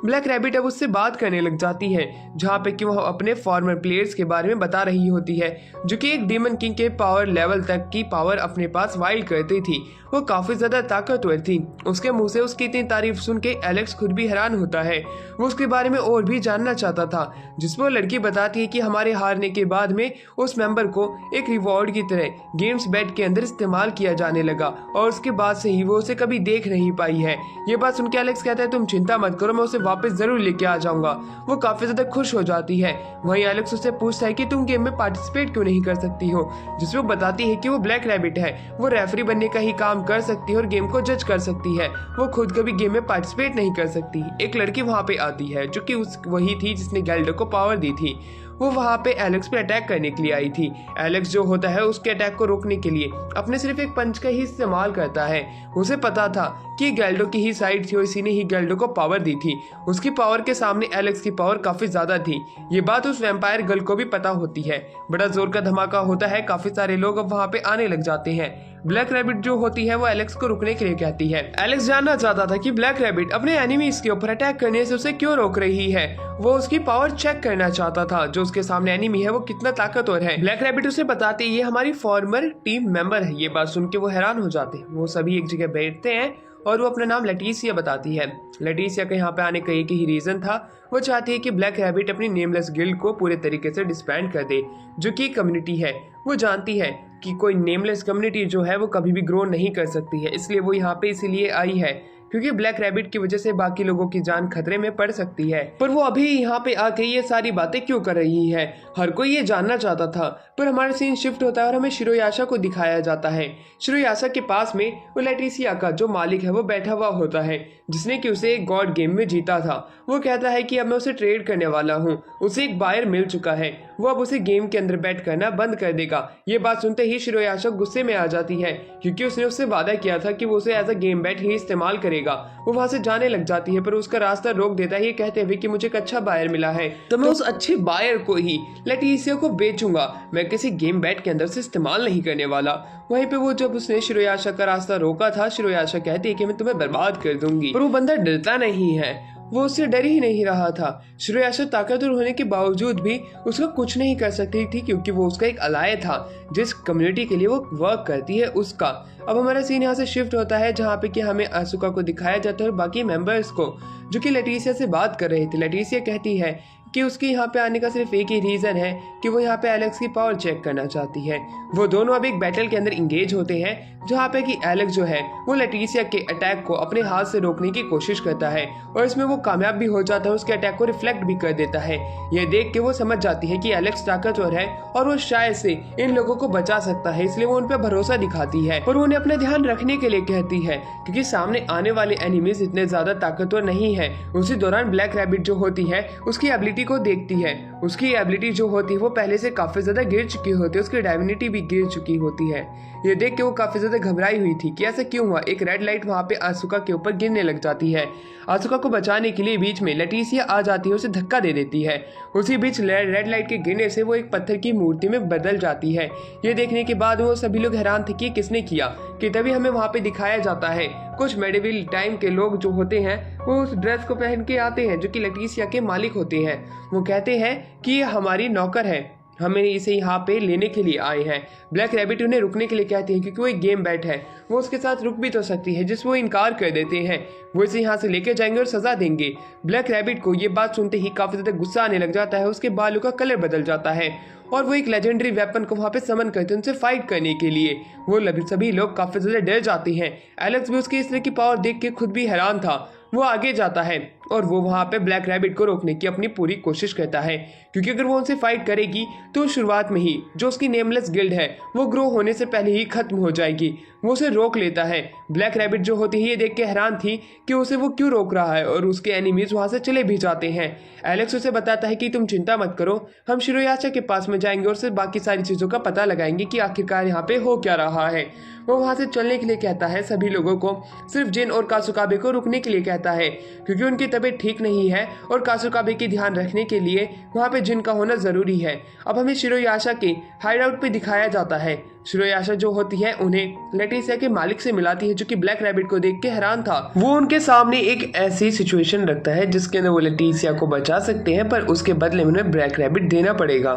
ब्लैक रैबिट अब उससे बात करने लग जाती है, जहाँ पे कि वह अपने फॉर्मर प्लेयर्स के बारे में बता रही होती है जो कि एक डीमन किंग के पावर लेवल तक की पावर अपने पास वाइल्ड करती थी। वो काफी ज्यादा ताकतवर थी। उसके मुंह से उसकी इतनी तारीफ सुन के एलेक्स खुद भी हैरान होता है। वो उसके बारे में और भी जानना चाहता था, जिसमें वो लड़की बताती है कि हमारे हारने के बाद में उस मेंबर को एक रिवॉर्ड की तरह गेम्स बेड के अंदर इस्तेमाल किया जाने लगा और उसके बाद से ही वो उसे कभी देख नहीं पाई है। ये बात सुन के एलेक्स कहता है, तुम चिंता मत करो, मैं उसे वापस जरूर लेके आ जाऊंगा। वो काफी ज्यादा खुश हो जाती है। वहीं एलेक्स उससे पूछता है कि तुम गेम में पार्टिसिपेट क्यों नहीं कर सकती हो, जिसमें वो बताती है कि वो ब्लैक रैबिट है, वो रेफरी बनने का ही काम कर सकती है और गेम को जज कर सकती है। वो खुद कभी गेम में पार्टिसिपेट नहीं कर सकती। एक लड़की वहां पे आती है जो कि वही थी जिसने गैल्डो को पावर दी थी। वो वहां पे एलेक्स पे अटैक करने के लिए आई थी। एलेक्स जो होता है उसके अटैक को रोकने के लिए अपने सिर्फ एक पंच का ही इस्तेमाल करता है। उसे पता था कि गैल्डो की ही साइड थी और इसी ने ही गैल्डो को पावर दी थी। उसकी पावर के सामने एलेक्स की पावर काफी ज्यादा थी। ये बात उस वैम्पायर गर्ल को भी पता होती है। बड़ा जोर का धमाका होता है। काफी सारे लोग अब वहां पे आने लग जाते हैं। ब्लैक रैबिट जो होती है वो एलेक्स को रुकने के लिए कहती है। एलेक्स जानना चाहता था कि ब्लैक रैबिट अपने एनिमीज के ऊपर अटैक करने से उसे क्यों रोक रही है। वो उसकी पावर चेक करना चाहता था, जो उसके सामने एनिमी है वो कितना ताकतवर है। ब्लैक रैबिट उसे बताते ये हमारी फॉर्मर टीम मेंबर है। ये बात सुन के वो हैरान हो जाते हैं। वो सभी एक जगह बैठते हैं और वो अपना नाम लेटिसिया बताती है। लेटिसिया का यहाँ पे आने का एक ही रीजन था, वो चाहती है कि ब्लैक रैबिट अपनी नेमलेस गिल्ड को पूरे तरीके से डिसबैंड कर दे, जो कि कम्युनिटी है। वो जानती है कि कोई नेमलेस कम्युनिटी जो है वो कभी भी ग्रो नहीं कर सकती है, इसलिए वो यहाँ पे इसीलिए आई है क्योंकि ब्लैक रैबिट की वजह से बाकी लोगों की जान खतरे में पड़ सकती है। पर वो अभी यहाँ पे आके ये सारी बातें क्यों कर रही है, हर कोई ये जानना चाहता था। पर हमारा सीन शिफ्ट होता है और हमें शिरोयाशा को दिखाया जाता है। शिरोयाशा के पास में वो लेटिसिया का जो मालिक है वो बैठा हुआ होता है, जिसने कि उसे एक गॉड गेम में जीता था। वो कहता है कि अब मैं उसे ट्रेड करने वाला हूँ, उसे एक बायर मिल चुका है, वो अब उसे गेम के अंदर बैठ करना बंद कर देगा। ये बात सुनते ही शिरोयाशा गुस्से में आ जाती है, क्योंकि उसने उससे वादा किया था कि वो उसे एज अ गेम बैट ही इस्तेमाल करेगा। लगेगा। वो वहाँ से जाने लग जाती है पर उसका रास्ता रोक देता है ये कहते हुए कि मुझे एक अच्छा बायर मिला है तो मैं उस अच्छे बायर को ही लेटिसिया को बेचूंगा, मैं किसी गेम बैट के अंदर से इस्तेमाल नहीं करने वाला। वहीं पे वो जब उसने शिरोयाशा का रास्ता रोका था, शिरोयाशा कहती है कि मैं तुम्हें बर्बाद कर दूंगी, पर वो बंदा डरता नहीं है, वो उससे डर ही नहीं रहा था। शिरोयाशा ताकतवर होने के बावजूद भी उसका कुछ नहीं कर सकती थी क्योंकि वो उसका एक अलाय था जिस कम्युनिटी के लिए वो वर्क करती है उसका। अब हमारा सीन यहाँ से शिफ्ट होता है जहाँ पे कि हमें आसुका को दिखाया जाता है और बाकी मेंबर्स को जो कि लेटिसिया से बात कर रहे थे। लेटिसिया कहती है कि उसके यहाँ पे आने का सिर्फ एक ही रीज़न है कि वो यहाँ पे एलेक्स की पावर चेक करना चाहती है। वो दोनों अब एक बैटल के अंदर इंगेज होते हैं जहाँ पे कि एलेक्स जो है वो लेटिसिया के अटैक को अपने हाथ से रोकने की कोशिश करता है और इसमें वो कामयाब भी हो जाता है, उसके अटैक को रिफ्लेक्ट भी कर देता है। ये देख के वो समझ जाती है कि एलेक्स ताकतवर है और वो शायद से इन लोगों को बचा सकता है, इसलिए वो उन पर भरोसा दिखाती है और उन्हें अपना ध्यान रखने के लिए कहती है क्योंकि सामने आने वाले एनिमीज इतने ज्यादा ताकतवर नहीं है। उसी दौरान ब्लैक रैबिट जो होती है उसकी एबिलिटी को देखती है, उसकी एबिलिटी जो होती है वो पहले से काफी ज्यादा गिर चुकी होती है, उसकी डायविनिटी भी गिर चुकी होती है। ये देख के वो काफी ज्यादा घबराई हुई थी कि ऐसा क्यों हुआ। एक रेड लाइट वहाँ पे आसुका के ऊपर गिरने लग जाती है। आसुका को बचाने के लिए बीच में लेटिसिया आ जाती है, उसे धक्का दे देती है। उसी बीच रेड लाइट के गिरने से वो एक पत्थर की मूर्ति में बदल जाती है। ये देखने के बाद वो सभी लोग हैरान थे कि किसने किया, कि तभी हमें वहाँ पे दिखाया जाता है कुछ मेडिवल टाइम के लोग जो होते हैं वो उस ड्रेस को पहन के आते हैं जो कि लेटिसिया के मालिक होते हैं। वो कहते हैं कि ये हमारी नौकर है, हमें इसे यहाँ पे लेने के लिए आए हैं। ब्लैक रैबिट उन्हें रुकने के लिए कहती है क्योंकि वो एक गेम बैट है, वो उसके साथ रुक भी तो सकती है, जिस वो इनकार कर देते हैं। वो इसे यहाँ से लेके जाएंगे और सजा देंगे। ब्लैक रैबिट को ये बात सुनते ही काफी ज्यादा गुस्सा आने लग जाता है, उसके बालों का कलर बदल जाता है और वो एक लेजेंडरी वेपन को वहाँ पे समन करते हैं उनसे फाइट करने के लिए। वो सभी लोग काफी ज्यादा डर जाते हैं। एलेक्स भी उसकी इस तरह की पावर देख के खुद भी हैरान था। वो आगे जाता है और वो वहाँ पे ब्लैक रैबिट को रोकने की अपनी पूरी कोशिश करता है क्योंकि अगर वो उनसे फाइट करेगी तो शुरुआत में ही जो उसकी नेमलेस गिल्ड है वो ग्रो होने से पहले ही खत्म हो जाएगी। वो उसे रोक लेता है। ब्लैक रैबिट जो होती है ये देख के हैरान थी कि उसे वो क्यों रोक रहा है और उसके एनिमीज वहाँ से चले भी जाते हैं। एलेक्स उसे बताता है कि तुम चिंता मत करो, हम शिरोयाशा के पास में जाएंगे और सिर्फ बाकी सारी चीज़ों का पता लगाएंगे कि आखिरकार यहाँ पे हो क्या रहा है। वो वहाँ से चलने के लिए कहता है सभी लोगों को, सिर्फ जिन और कासुकाबे को रुकने के लिए कहता है क्योंकि उनकी तबीयत ठीक नहीं है और कासुकाबे की ध्यान रखने के लिए वहाँ पे जिन का होना ज़रूरी है। अब हमें शिरोयाशा के हाइड आउट पे दिखाया जाता है। शिरोयाशा जो होती है उन्हें लेटिसिया के मालिक से मिलाती है जो कि ब्लैक रैबिट को देख के हैरान था। वो उनके सामने एक ऐसी सिचुएशन रखता है जिसके अंदर वो लेटिसिया को बचा सकते हैं पर उसके बदले में उन्हें ब्लैक रैबिट देना पड़ेगा।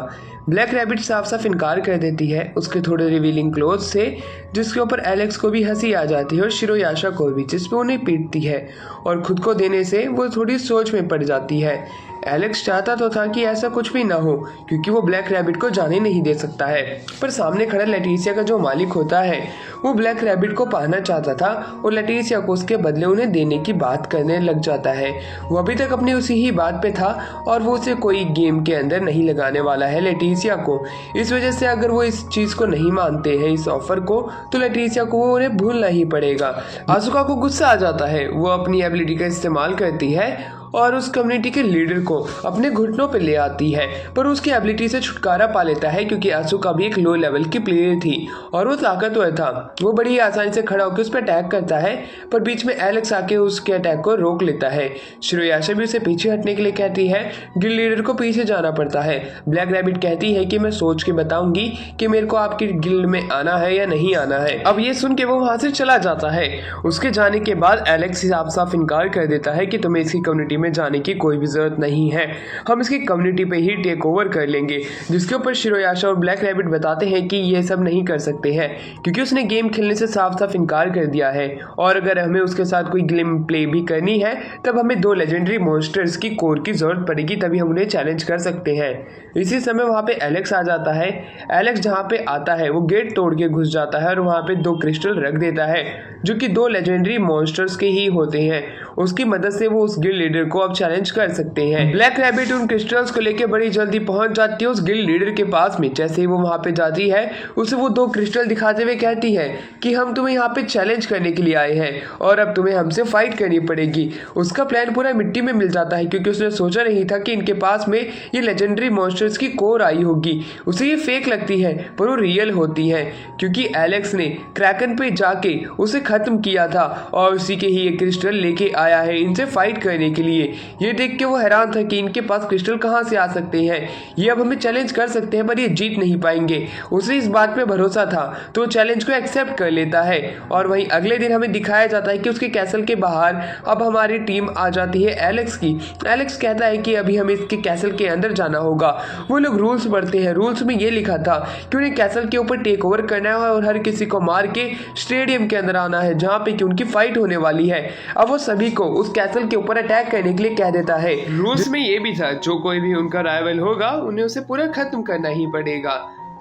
ब्लैक रैबिट साफ साफ इनकार कर देती है उसके थोड़े रिवीलिंग क्लोथ से, जिसके ऊपर एलेक्स को भी हंसी आ जाती है और शिरोयाशा को भी, जिसपे उन्हें पीटती है और खुद को देने से वो थोड़ी सोच में पड़ जाती है। एलेक्स चाहता तो था कि ऐसा कुछ भी ना हो क्योंकि वो ब्लैक रैबिट को जाने नहीं दे सकता है, पर सामने खड़ा लेटिसिया का जो मालिक होता है वो ब्लैक रैबिट को पाना चाहता था और लेटिसिया को उसके बदले उन्हें देने की बात करने लग जाता है। वो अभी तक अपनी उसी ही बात पे था और वो उसे कोई गेम के अंदर नहीं लगाने वाला है लेटिसिया को। इस वजह से अगर वो इस चीज़ को नहीं मानते हैं, इस ऑफर को, तो लेटिसिया को वो उन्हें भूलना ही पड़ेगा। आसुका को गुस्सा आ जाता है, वो अपनी एबिलिटी का इस्तेमाल करती है और उस कम्युनिटी के लीडर को अपने घुटनों पर ले आती है, पर उसकी एबिलिटी से छुटकारा पा लेता है क्योंकि आसुका भी एक लो लेवल की प्लेयर थी और वो ताकतवर था। वो बड़ी आसानी से खड़ा होकर उस पर अटैक करता है पर बीच में एलेक्स आके उसके अटैक को रोक लेता है। शिरोयाशा भी उसे पीछे हटने के लिए कहती है, गिल्ड लीडर को पीछे जाना पड़ता है। ब्लैक रैबिट कहती है कि मैं सोच के बताऊंगी कि मेरे को आपकी गिल्ड में आना है या नहीं आना है। अब ये सुन के वो वहां से चला जाता है। उसके जाने के बाद एलेक्स साफ साफ इनकार कर देता है कि तुम्हें इसकी कम्युनिटी में जाने की कोई भी जरूरत नहीं है, हम इसकी कम्युनिटी पे ही टेक ओवर कर लेंगे। जिसके ऊपर शिरोयाशा और ब्लैक रैबिट बताते हैं कि ये सब नहीं कर सकते हैं क्योंकि उसने गेम खेलने से साफ साफ इनकार कर दिया है और अगर हमें उसके साथ कोई गेम प्ले भी करनी है तब हमें 2 लेजेंडरी मॉन्स्टर्स की कोर की जरूरत पड़ेगी, तभी हम उन्हें चैलेंज कर सकते हैं। इसी समय वहाँ पे एलेक्स आ जाता है। एलेक्स जहाँ पे आता है वो गेट तोड़ के घुस जाता है और वहाँ पे 2 क्रिस्टल रख देता है जो कि 2 लेजेंडरी मॉन्स्टर्स के ही होते हैं। उसकी मदद से वो उस गिल्ड लीडर को अब चैलेंज कर सकते हैं। ब्लैक रैबिट उन क्रिस्टल्स को लेकर बड़ी जल्दी पहुंच जाती है उस गिल्ड लीडर के पास में। जैसे ही वो वहां पे जाती है उसे वो 2 क्रिस्टल दिखाते हुए कहती है कि हम तुम्हें यहाँ पे चैलेंज करने के लिए आए हैं और अब तुम्हें हमसे फाइट करनी पड़ेगी। उसका प्लान पूरा मिट्टी में मिल जाता है क्योंकि उसने सोचा नहीं था कि इनके पास में ये लेजेंडरी मॉन्स्टर्स की कोर आई होगी। उसे ये फेक लगती है पर वो रियल होती है क्योंकि एलेक्स ने क्रैकन पे जाके उसे खत्म किया था और उसी के ही ये क्रिस्टल लेके आया है इनसे फाइट करने के लिए। ये देख के वो हैरान था कि इनके पास क्रिस्टल कहाँ से आ सकते हैं, ये अब हमें चैलेंज कर सकते हैं पर ये जीत नहीं पाएंगे। उसे इस बात पे भरोसा था तो वो चैलेंज को एक्सेप्ट कर लेता है। और वहीं अगले दिन हमें दिखाया जाता है कि उसके कैसल के बाहर अब हमारी टीम आ जाती है एलेक्स की। एलेक्स कहता है कि अभी हमें इसके कैसल के अंदर जाना होगा। वो लोग रूल्स पढ़ते हैं। रूल्स में ये लिखा था कि उन्हें कैसल के ऊपर टेक ओवर करना है और हर किसी को मार के स्टेडियम के अंदर आना है जहाँ पे कि उनकी फाइट होने वाली है। अब वो सभी को उस कैसल के ऊपर अटैक करने के लिए कह देता है। रूल्स में ये भी था जो कोई भी उनका राइवल होगा उन्हें उसे पूरा खत्म करना ही पड़ेगा।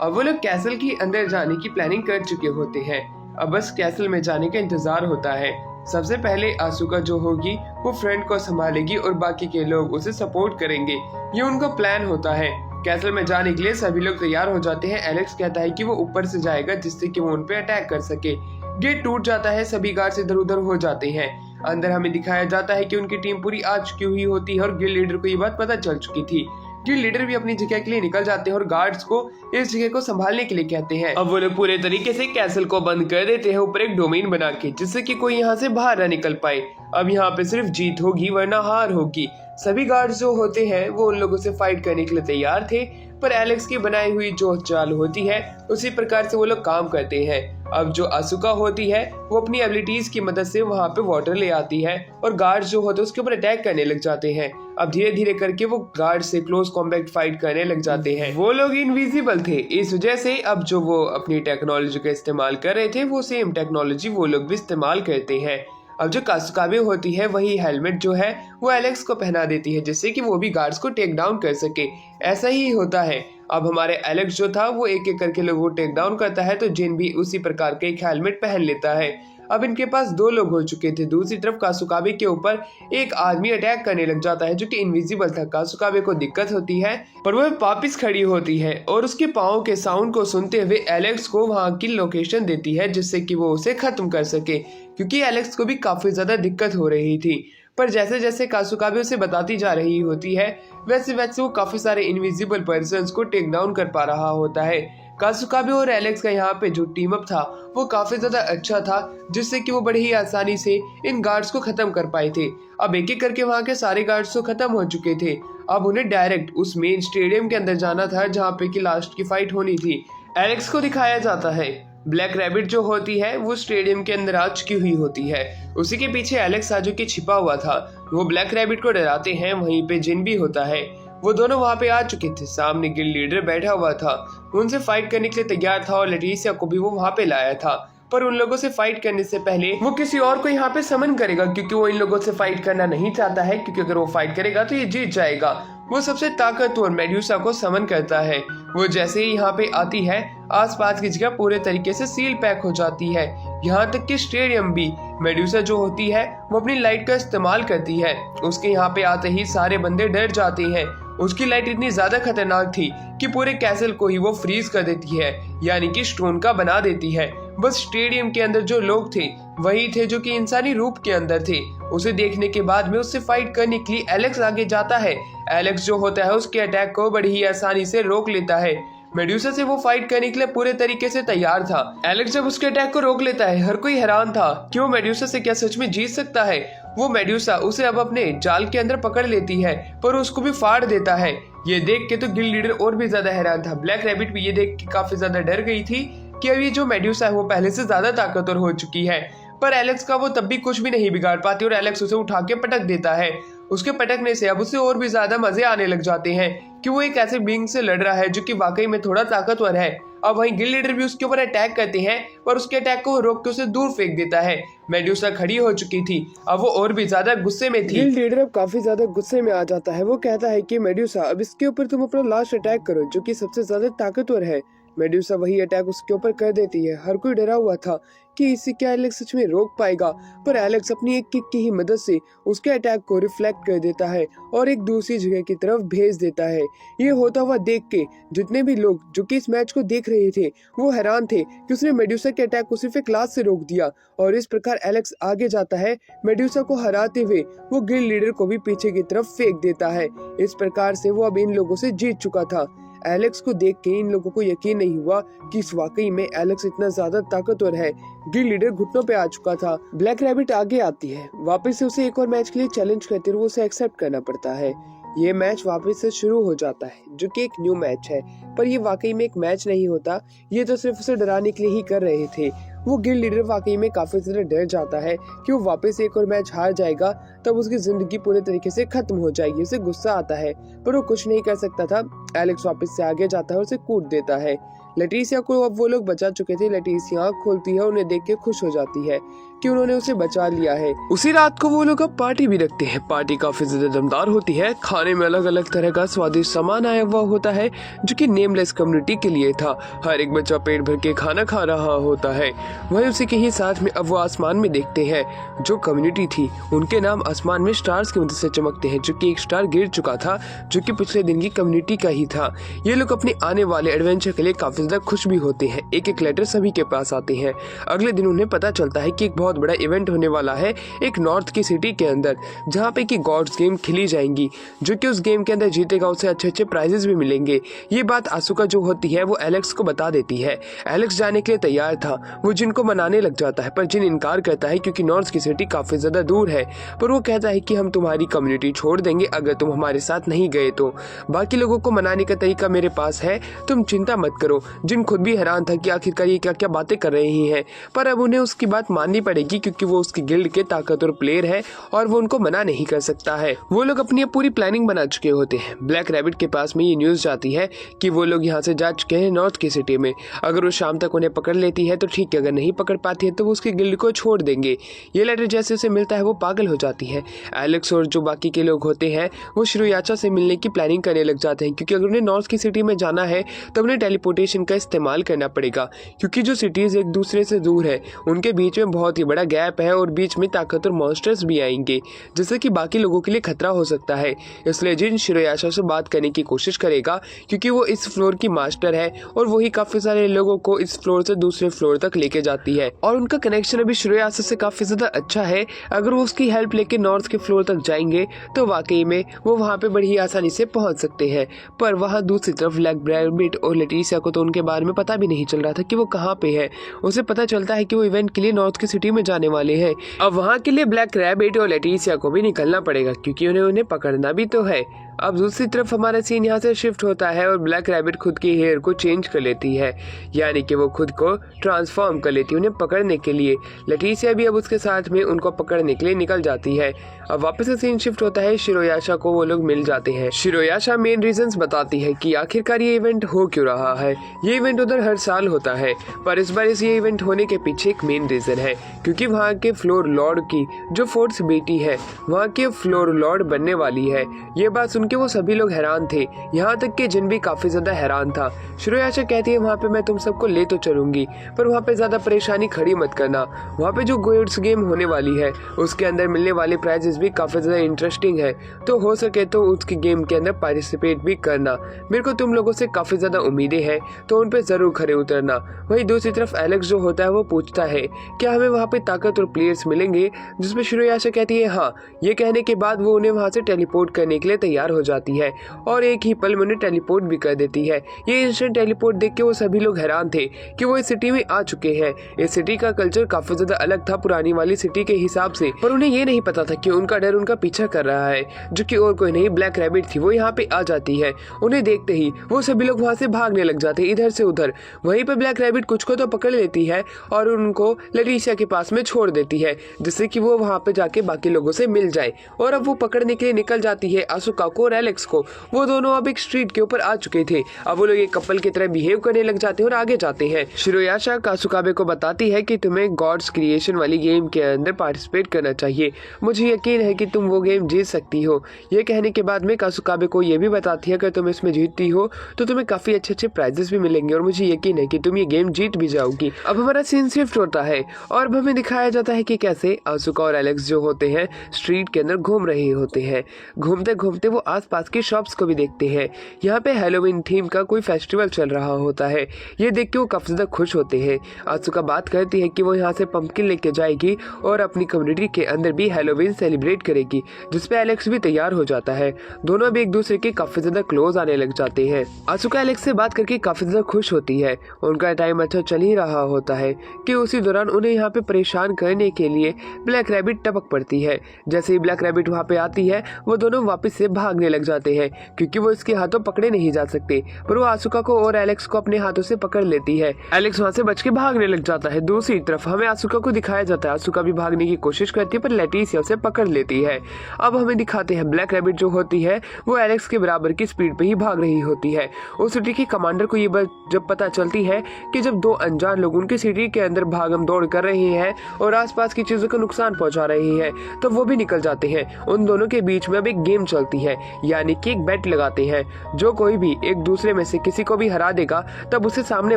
अब वो लोग कैसल के अंदर जाने की प्लानिंग कर चुके होते हैं। अब बस कैसल में जाने का इंतजार होता है। सबसे पहले आसुका जो होगी वो फ्रेंड को संभालेगी और बाकी के लोग उसे सपोर्ट करेंगे। ये उनका प्लान होता है। कैसल में जाने के लिए सभी लोग तैयार हो जाते हैं। एलेक्स कहता है कि वो ऊपर से जाएगा जिससे कि वो उन पे अटैक कर सके। गेट टूट जाता है, सभी गार्ड्स इधर उधर हो जाते हैं। अंदर हमें दिखाया जाता है कि उनकी टीम पूरी आ चुकी हुई होती है और गिल्ड लीडर को ये बात पता चल चुकी थी। गिल्ड लीडर भी अपनी जगह के लिए निकल जाते हैं और गार्ड्स को इस जगह को संभालने के लिए कहते हैं। अब वो लोग पूरे तरीके से कैसल को बंद कर देते हैं ऊपर एक डोमेन बना के जिससे कि कोई यहाँ से बाहर ना निकल पाए। अब यहाँ पे सिर्फ जीत होगी वरना हार होगी। सभी गार्ड्स जो होते हैं वो उन लोगों से फाइट करने के लिए तैयार थे पर एलेक्स की बनाई हुई जो चाल होती है उसी प्रकार से वो लोग काम करते हैं। अब जो आसुका होती है वो अपनी एबिलिटीज की मदद से वहाँ पे वाटर ले आती है और गार्ड्स जो होते हैं उसके ऊपर अटैक करने लग जाते हैं। अब धीरे धीरे करके वो गार्ड से क्लोज कॉम्बैट फाइट करने लग जाते हैं। वो लोग इनविजिबल थे, इस वजह से अब जो वो अपनी टेक्नोलॉजी का इस्तेमाल कर रहे थे वो सेम टेक्नोलॉजी वो लोग भी इस्तेमाल करते हैं। अब जो कासुकाबे होती है वही हेलमेट जो है वो एलेक्स को पहना देती है जिससे कि वो भी गार्ड्स को टेक डाउन कर सके। ऐसा ही होता है। अब हमारे एलेक्स जो था वो एक एक करके लोगों को टेक डाउन करता है तो जिन भी उसी प्रकार का एक हेलमेट पहन लेता है। अब इनके पास 2 लोग हो चुके थे। दूसरी तरफ कासुकाबे के ऊपर एक आदमी अटैक करने लग जाता है जो कि इनविजिबल था। कासुकाबे को दिक्कत होती है पर वह वापिस खड़ी होती है और उसके पाँव के साउंड को सुनते हुए एलेक्स को वहाँ की लोकेशन देती है जिससे कि वो उसे खत्म कर सके क्योंकि एलेक्स को भी काफी ज्यादा दिक्कत हो रही थी। पर जैसे जैसे कासुकाबे उसे बताती जा रही होती है वैसे वैसे वो काफी सारे इनविजिबल पर्सन्स को टेक डाउन कर पा रहा होता है। कासुकाबे और एलेक्स का यहाँ पे जो टीम अप था वो काफी ज्यादा अच्छा था जिससे कि वो बड़े ही आसानी से इन गार्ड्स को खत्म कर पाए थे। अब एक एक करके वहाँ के सारे गार्ड्स तो खत्म हो चुके थे। अब उन्हें डायरेक्ट उस मेन स्टेडियम के अंदर जाना था जहाँ पे की लास्ट की फाइट होनी थी। एलेक्स को दिखाया जाता है। ब्लैक रैबिट जो होती है वो स्टेडियम के अंदर आ चुकी हुई होती है। उसी के पीछे एलेक्स जो कि छिपा हुआ था वो ब्लैक रैबिट को डराते हैं। वहीं पे जिन भी होता है वो दोनों वहाँ पे आ चुके थे। सामने गिल्ड लीडर बैठा हुआ था, उनसे फाइट करने के लिए तैयार था और लेटिसिया को भी वो वहाँ पे लाया था। पर उन लोगों से फाइट करने से पहले वो किसी और को यहाँ पे समन करेगा क्योंकि वो इन लोगों से फाइट करना नहीं चाहता है क्योंकि अगर वो फाइट करेगा तो ये जीत जाएगा। वो सबसे ताकतवर मेड्यूसा को समन करता है। वो जैसे ही यहाँ पे आती है आसपास की जगह पूरे तरीके से सील पैक हो जाती है। यहाँ तक कि स्टेडियम भी। मेड्यूसा जो होती है वो अपनी लाइट का इस्तेमाल करती है। उसके यहाँ पे आते ही सारे बंदे डर जाते हैं। उसकी लाइट इतनी ज्यादा खतरनाक थी कि पूरे कैसल को ही वो फ्रीज कर देती है यानी कि स्टोन का बना देती है। बस स्टेडियम के अंदर जो लोग थे वही थे जो कि इंसानी रूप के अंदर थे। उसे देखने के बाद में उससे फाइट करने के लिए एलेक्स आगे जाता है। एलेक्स जो होता है उसके अटैक को बड़ी ही आसानी से रोक लेता है। मेड्यूसा से वो फाइट करने के लिए पूरे तरीके से तैयार था। एलेक्स जब उसके अटैक को रोक लेता है हर कोई हैरान था कि वो मेड्यूसा से क्या सच में जीत सकता है। वो मेड्यूसा उसे अब अपने जाल के अंदर पकड़ लेती है पर उसको भी फाड़ देता है। ये देख के तो गिल्ड लीडर और भी ज्यादा हैरान था। ब्लैक रैबिट भी ये देख के काफी ज्यादा डर गई थी कि अब ये जो मेड्यूसा है वो पहले से ज्यादा ताकतवर हो चुकी है। पर एलेक्स का वो तब भी कुछ भी नहीं बिगाड़ पाती और एलेक्स उसे उठा के पटक देता है। उसके पटकने से अब उसे और भी ज्यादा मजे आने लग जाते हैं कि वो एक ऐसे बीइंग से लड़ रहा है जो कि वाकई में थोड़ा ताकतवर है। अब वहीं गिल्ड लीडर भी उसके ऊपर अटैक करते हैं पर उसके अटैक को रोक के उसे दूर फेंक देता है। मेड्यूसा खड़ी हो चुकी थी, अब वो और भी ज्यादा गुस्से में थी। गिल्ड लीडर अब काफी ज्यादा गुस्से में आ जाता है। वो कहता है कि मेड्यूसा अब इसके ऊपर तुम अपना लास्ट अटैक करो जो कि सबसे ज्यादा ताकतवर है। मेडुसा वही अटैक उसके ऊपर कर देती है। हर कोई डरा हुआ था कि इसे क्या एलेक्स सच में रोक पाएगा, पर एलेक्स अपनी एक किक की ही मदद से उसके अटैक को रिफ्लेक्ट कर देता है और एक दूसरी जगह की तरफ भेज देता है। ये होता हुआ देख के जितने भी लोग जो कि इस मैच को देख रहे थे वो हैरान थे कि उसने मेडुसा के अटैक को सिर्फ एक लात से रोक दिया और इस प्रकार एलेक्स आगे जाता है। मेडुसा को हराते हुए वो गिल्ड लीडर को भी पीछे की तरफ फेंक देता है। इस प्रकार से वो अब इन लोगों से जीत चुका था। एलेक्स को देख के इन लोगों को यकीन नहीं हुआ कि इस वाकई में एलेक्स इतना ज्यादा ताकतवर है। गिल्ड लीडर घुटनों पे आ चुका था। ब्लैक रैबिट आगे आती है, वापस से उसे एक और मैच के लिए चैलेंज करते हुए उसे एक्सेप्ट करना पड़ता है। ये मैच वापस से शुरू हो जाता है जो कि एक न्यू मैच है, पर ये वाकई में एक मैच नहीं होता। ये तो सिर्फ उसे डराने के लिए ही कर रहे थे। वो गिल्ड लीडर वाकई में काफी ज्यादा डर जाता है कि वो वापस एक और मैच हार जाएगा तब उसकी जिंदगी पूरे तरीके से खत्म हो जाएगी। उसे गुस्सा आता है पर वो कुछ नहीं कर सकता था। एलेक्स वापस से आगे जाता है और उसे कूट देता है। लेटिसिया को अब वो लोग बचा चुके थे। लेटिसिया आँख खोलती है, उन्हें देख के खुश हो जाती है कि उन्होंने उसे बचा लिया है। उसी रात को वो लोग अब पार्टी भी रखते हैं। पार्टी काफी ज्यादा दमदार होती है। खाने में अलग अलग तरह का स्वादिष्ट सामान आया हुआ होता है जो कि नेमलेस कम्युनिटी के लिए था। हर एक बच्चा पेट भर के खाना खा रहा होता है। वही उसी के ही साथ में अब वो आसमान में देखते हैं। जो कम्युनिटी थी उनके नाम आसमान में स्टार्स की मदद से चमकते हैं, जो कि एक स्टार गिर चुका था जो कि पिछले दिन की कम्युनिटी का ही था। ये लोग अपने आने वाले एडवेंचर के लिए काफी ज्यादा खुश भी होते हैं। एक एक लेटर सभी के पास आते हैं। अगले दिन उन्हें पता चलता है कि एक बहुत बड़ा इवेंट होने वाला है एक नॉर्थ की सिटी के अंदर, जहाँ पे कि गॉड्स गेम खेली जाएंगी। जो कि उस गेम के अंदर जीतेगा उसे अच्छे अच्छे प्राइजेस भी मिलेंगे। ये बात आसुका जो होती है वो एलेक्स को बता देती है। एलेक्स जाने के लिए तैयार था। वो जिन को मनाने लग जाता है पर जिन इनकार करता है क्योंकि नॉर्थ की सिटी काफी ज्यादा दूर है। पर वो कहता है कि हम तुम्हारी कम्युनिटी छोड़ देंगे अगर तुम हमारे साथ नहीं गए तो। बाकी लोगों को मनाने का तरीका मेरे पास है, तुम चिंता मत करो। जिन खुद भी हैरान था कि आखिरकार ये क्या क्या बातें कर रहे हैं, पर अब उन्हें उसकी बात माननी पड़ेगी क्योंकि वो उसकी गिल्ड के ताकतवर प्लेयर है और वो उनको मना नहीं कर सकता है। वो लोग अपनी पूरी प्लानिंग बना चुके होते हैं। ब्लैक रैबिट के पास में ये न्यूज जाती है कि वो लोग यहाँ से जा चुके हैं नॉर्थ की सिटी में। अगर वो शाम तक उन्हें पकड़ लेती है तो ठीक है, अगर नहीं पकड़ पाती है तो वो उसकी गिल्ड को छोड़ देंगे। ये लेटर जैसे उसे मिलता है वो पागल हो जाती है। एलेक्स और जो बाकी के लोग होते हैं वो शिरोयाचा से मिलने की प्लानिंग करने लग जाते हैं क्योंकि अगर उन्हें नॉर्थ की सिटी में जाना है तो उन्हें टेलीपोर्टेशन का इस्तेमाल करना पड़ेगा क्योंकि जो सिटीज एक दूसरे से दूर है उनके बीच में बहुत ही बड़ा गैप है और बीच में ताकतवर मॉन्स्टर्स भी आएंगे जिससे कि बाकी लोगों के लिए खतरा हो सकता है। इसलिए जिन शिरोयाशा से बात करने की कोशिश करेगा क्योंकि वो इस फ्लोर की मास्टर है और वही काफी सारे लोगों को इस फ्लोर से दूसरे फ्लोर तक लेके जाती है और उनका कनेक्शन अभी शिरोयाशा से काफी ज्यादा अच्छा है। अगर वो उसकी हेल्प लेके नॉर्थ के फ्लोर तक जाएंगे तो वाकई में वो वहाँ पे बड़ी आसानी से पहुंच सकते हैं। पर वहाँ दूसरी तरफ ब्लैक रैबिट और लेटिसिया को तो उनके बारे में पता भी नहीं चल रहा था कि वो कहाँ पे है। उसे पता चलता है कि वो इवेंट के लिए नॉर्थ की सिटी में जाने वाले हैं। अब वहाँ के लिए ब्लैक रैबिट और लेटिसिया को भी निकलना पड़ेगा क्योंकि उन्हें पकड़ना भी तो है। अब दूसरी तरफ हमारा सीन यहाँ से शिफ्ट होता है और ब्लैक रैबिट खुद की हेयर को चेंज कर लेती है, यानी कि वो खुद को ट्रांसफॉर्म कर लेती है उन्हें पकड़ने के लिए। लेटिसिया भी अब उसके साथ में उनको पकड़ने के लिए निकल जाती है। अब वापस से सीन शिफ्ट होता है, शिरोयाशा को वो लोग मिल जाते हैं। शिरोयाशा मेन रीजंस बताती है कि आखिरकार ये इवेंट हो क्यों रहा है। ये इवेंट उधर हर साल होता है पर इस बार ये इवेंट होने के पीछे एक मेन रीजन है क्योंकि वहाँ के फ्लोर लॉर्ड की जो फोर्थ बेटी है वहाँ के फ्लोर लॉर्ड बनने वाली है। ये बात सुनके वो सभी लोग हैरान थे, यहाँ तक कि जिन भी काफी ज्यादा हैरान था। शिरोयाशा कहती है वहाँ पे मैं तुम सबको ले तो चलूंगी पर वहाँ पे ज्यादा परेशानी खड़ी मत करना। वहाँ पे जो गोड्स गेम होने वाली है उसके अंदर मिलने वाले प्राइजेस भी काफी ज्यादा इंटरेस्टिंग है, तो हो सके तो उसकी गेम के अंदर पार्टिसिपेट भी करना। मेरे को तुम लोगों से काफी ज्यादा उम्मीदें हैं तो उन पे जरूर खड़े उतरना। वहीं दूसरी तरफ एलेक्स जो होता है वो पूछता है क्या हमें वहाँ पे ताकतवर प्लेयर्स मिलेंगे, जिसमें शिरोयाशा कहती है हाँ। ये कहने के बाद वो उन्हें वहाँ से टेलीपोर्ट करने के लिए तैयार हो जाती है और एक ही पल में उन्हें टेलीपोर्ट भी कर देती है। ये इंस्टेंट टेलीपोर्ट देख के वो सभी लोग हैरान थे कि वो इस सिटी में आ चुके हैं। इस सिटी का कल्चर काफी ज्यादा अलग था पुरानी वाली सिटी के हिसाब से, पर उन्हें ये नहीं पता था कि उनका डर उनका पीछा कर रहा है, जो कि और कोई नहीं ब्लैक रैबिट थी। वो यहाँ पे आ जाती है, उन्हें देखते ही वो सभी लोग वहाँ से भागने लग जाते इधर से उधर। वहीं पे ब्लैक रैबिट कुछ को तो पकड़ लेती है और उनको लेटिसिया के पास में छोड़ देती है जिससे कि वो वहाँ पे जाके बाकी लोगों से मिल जाए। और अब वो पकड़ने के लिए निकल जाती है आसुका को और एलेक्स को। वो दोनों अब एक स्ट्रीट के ऊपर आ चुके थे। अब वो लोग एक कपल की तरह बिहेव करने लग जाते हैं और आगे जाते हैं। शिरोयाशा कासुकाबे को बताती है कि तुम्हें गॉड्स क्रिएशन वाली गेम के अंदर पार्टिसिपेट करना चाहिए, मुझे यकीन है कि तुम वो गेम जीत सकती हो। ये कहने के बाद में कासुकाबे को ये भी बताती है कि तुम इसमें जीतती हो तो तुम्हें काफी अच्छे प्राइजेस भी मिलेंगे और मुझे यकीन है कि तुम ये गेम जीत भी जाओगी। अब हमारा सीन शिफ्ट होता है और अब हमें दिखाया जाता है कि कैसे आसुका और एलेक्स जो होते हैं स्ट्रीट के अंदर घूम रहे होते हैं। घूमते घूमते वो आसपास की शॉप्स को भी देखते हैं। यहाँ पे हैलोवीन थीम का कोई फेस्टिवल चल रहा होता है। ये देख के वो काफी ज्यादा खुश होते हैं। आसुका बात करती है कि वो यहाँ से पंपकिन लेके जाएगी और अपनी कम्युनिटी के अंदर भी हैलोवीन सेलिब्रेट करेगी, जिसपे एलेक्स भी तैयार हो जाता है। दोनों भी एक दूसरे के काफी ज्यादा क्लोज आने लग जाते हैं। आसुका एलेक्स से बात करके काफी ज्यादा खुश होती है। उनका टाइम अच्छा चल ही रहा होता है कि उसी दौरान उन्हें यहाँ पे परेशान करने के लिए ब्लैक रैबिट टपक पड़ती है। जैसे ही ब्लैक रैबिट वहाँ पे आती है वो दोनों वापस से भागने लग जाते हैं क्योंकि वो इसके हाथों पकड़े नहीं जा सकते, पर वो आसुका को और एलेक्स को अपने हाथों से पकड़ लेती है। एलेक्स वहाँ से बच के भागने लग जाता है। दूसरी तरफ हमें आसुका को दिखाया जाता है। आसुका भी भागने की कोशिश करती है पर लेटिसिया उसे पकड़ लेती है। अब हमें दिखाते हैं ब्लैक रैबिट जो होती है वो एलेक्स के बराबर की स्पीड पे ही भाग रही होती है। उस सिटी की कमांडर को ये बात जब पता चलती है कि जब दो अनजान लोग उनकी सिटी के अंदर भागम दौड़ कर रहे हैं और आसपास की चीजों को नुकसान पहुंचा रहे हैं, तो वो भी निकल जाते हैं। उन दोनों के बीच में अब एक गेम चलती है, यानी कि एक बेट लगाते हैं। जो कोई भी एक दूसरे में से किसी को भी हरा देगा तब उसे सामने